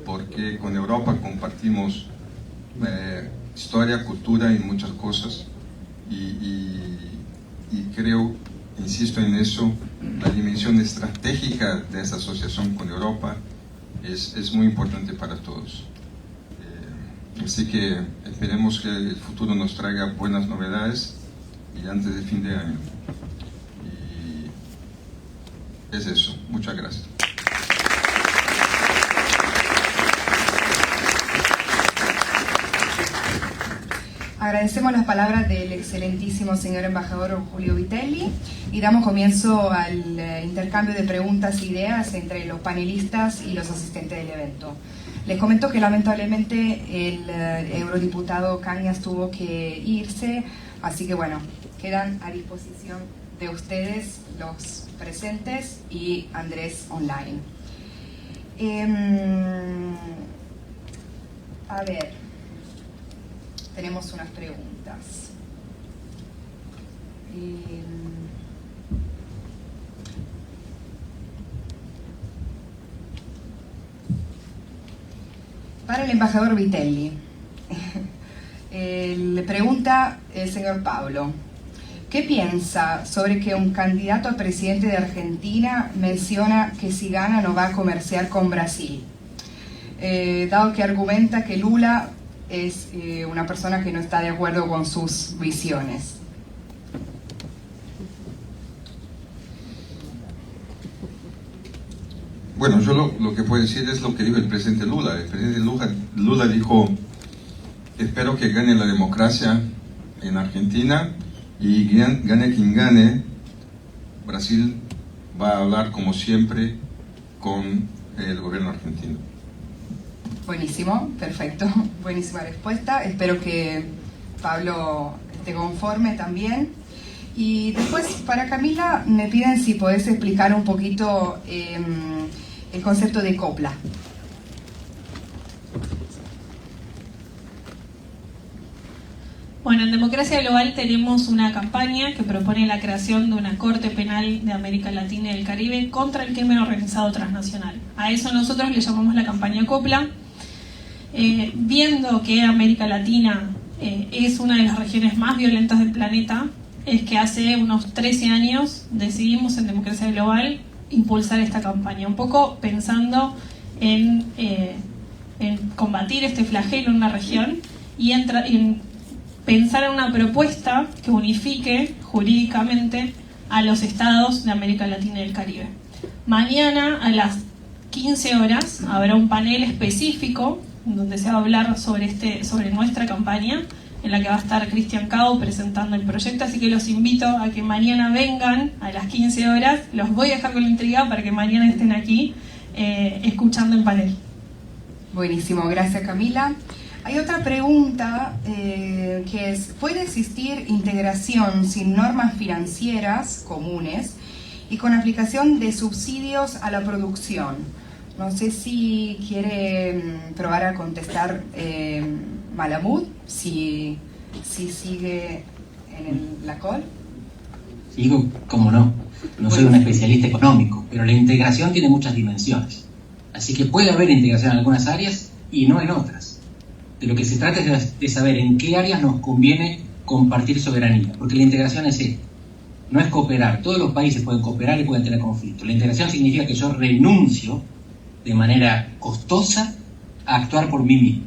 porque con Europa compartimos historia, cultura y muchas cosas, y creo, insisto en eso, la dimensión estratégica de esta asociación con Europa es muy importante para todos. Así que esperemos que el futuro nos traiga buenas novedades y antes de fin de año. Y es eso. Muchas gracias. Agradecemos las palabras del excelentísimo señor embajador Julio Vitelli y damos comienzo al intercambio de preguntas e ideas entre los panelistas y los asistentes del evento. Les comento que lamentablemente el eurodiputado Cañas tuvo que irse, así que bueno, quedan a disposición de ustedes los presentes y Andrés online. A ver, tenemos unas preguntas. Para el embajador Vitelli, le pregunta el señor Pablo, ¿qué piensa sobre que un candidato a presidente de Argentina menciona que si gana no va a comerciar con Brasil? Dado que argumenta que Lula es una persona que no está de acuerdo con sus visiones. Bueno, yo lo que puedo decir es lo que dijo el presidente Lula. El presidente Lula dijo, espero que gane la democracia en Argentina y gane quien gane, Brasil va a hablar como siempre con el gobierno argentino. Buenísimo, perfecto, buenísima respuesta. Espero que Pablo esté conforme también. Y después, para Camila, me piden si podés explicar un poquito el concepto de copla. Bueno, en Democracia Global tenemos una campaña que propone la creación de una Corte Penal de América Latina y del Caribe contra el crimen organizado transnacional. A eso nosotros le llamamos la campaña Copla. Viendo que América Latina es una de las regiones más violentas del planeta, es que hace unos 13 años decidimos en Democracia Global impulsar esta campaña, un poco pensando en combatir este flagelo en una región y en pensar en una propuesta que unifique jurídicamente a los estados de América Latina y del Caribe. Mañana a las 15 horas habrá un panel específico donde se va a hablar sobre nuestra campaña, en la que va a estar Cristian Cao presentando el proyecto, así que los invito a que mañana vengan a las 15 horas, los voy a dejar con la intriga para que mañana estén aquí escuchando el panel. Buenísimo, gracias Camila. Hay otra pregunta que es, ¿puede existir integración sin normas financieras comunes y con aplicación de subsidios a la producción? No sé si quiere probar a contestar Malamud, si sigue en la call. Sigo, como no. No soy un especialista económico, pero la integración tiene muchas dimensiones. Así que puede haber integración en algunas áreas y no en otras. De lo que se trata es de saber en qué áreas nos conviene compartir soberanía, porque la integración es esto. No es cooperar, todos los países pueden cooperar y pueden tener conflictos. La integración significa que yo renuncio de manera costosa a actuar por mí mismo,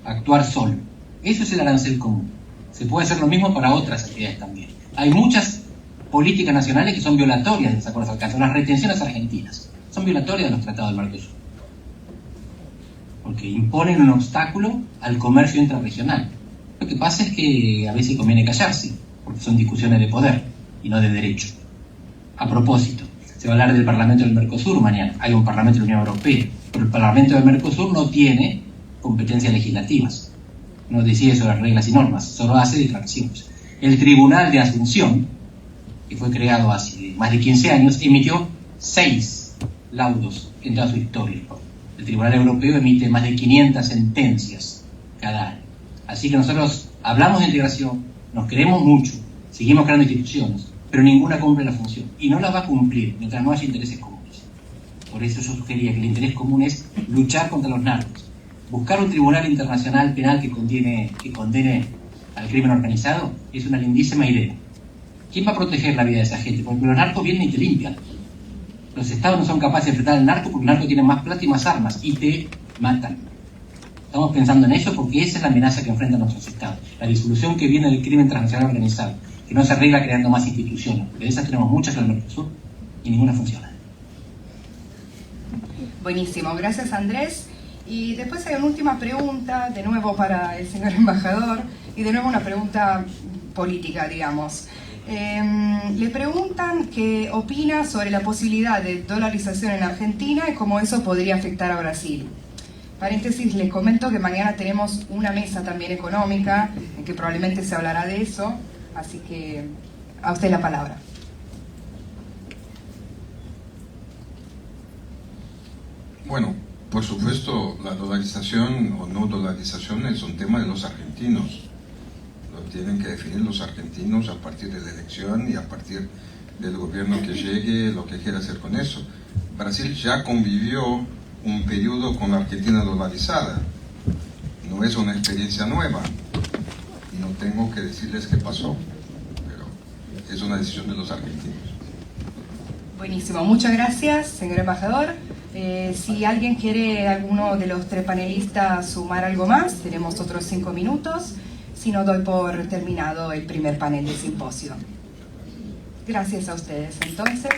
a actuar solo. Eso es el arancel común. Se puede hacer lo mismo para otras actividades también. Hay muchas políticas nacionales que son violatorias de los acuerdos alcanzados. Las retenciones argentinas son violatorias de los tratados del Mercosur, porque imponen un obstáculo al comercio intrarregional. Lo que pasa es que a veces conviene callarse, porque son discusiones de poder y no de derecho. A propósito, se va a hablar del Parlamento del Mercosur mañana. Hay un Parlamento de la Unión Europea, pero el Parlamento del Mercosur no tiene competencias legislativas. No decide sobre reglas y normas, solo hace declaraciones. El Tribunal de Asunción, que fue creado hace más de 15 años, emitió 6 laudos en toda su historia. El Tribunal Europeo emite más de 500 sentencias cada año. Así que nosotros hablamos de integración, nos queremos mucho, seguimos creando instituciones, pero ninguna cumple la función. Y no la va a cumplir mientras no haya intereses comunes. Por eso yo sugería que el interés común es luchar contra los narcos. Buscar un tribunal internacional penal que condene al crimen organizado es una lindísima idea. ¿Quién va a proteger la vida de esa gente? Porque los narcos vienen y te limpian. Los estados no son capaces de enfrentar al narco porque el narco tiene más plata y más armas y te matan. Estamos pensando en eso porque esa es la amenaza que enfrentan nuestros estados. La disolución que viene del crimen transnacional organizado, que no se arregla creando más instituciones. De esas tenemos muchas en el Mercosur y ninguna funciona. Buenísimo, gracias Andrés. Y después hay una última pregunta, de nuevo para el señor embajador, y de nuevo una pregunta política, digamos. Le preguntan qué opina sobre la posibilidad de dolarización en Argentina y cómo eso podría afectar a Brasil. Paréntesis, les comento que mañana tenemos una mesa también económica, en que probablemente se hablará de eso, así que a usted la palabra. Bueno, por supuesto, la dolarización o no dolarización es un tema de los argentinos. Lo tienen que definir los argentinos a partir de la elección y a partir del gobierno que llegue, lo que quiera hacer con eso. Brasil ya convivió un periodo con la Argentina dolarizada. No es una experiencia nueva. Y no tengo que decirles qué pasó, pero es una decisión de los argentinos. Buenísimo, muchas gracias, señor embajador. Si alguien quiere, alguno de los 3 panelistas, sumar algo más, tenemos otros 5 minutos. Si no, doy por terminado el primer panel del simposio. Gracias a ustedes, entonces.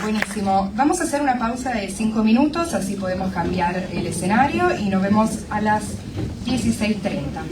Buenísimo. Vamos a hacer una pausa de 5 minutos, así podemos cambiar el escenario y nos vemos a las 16:30.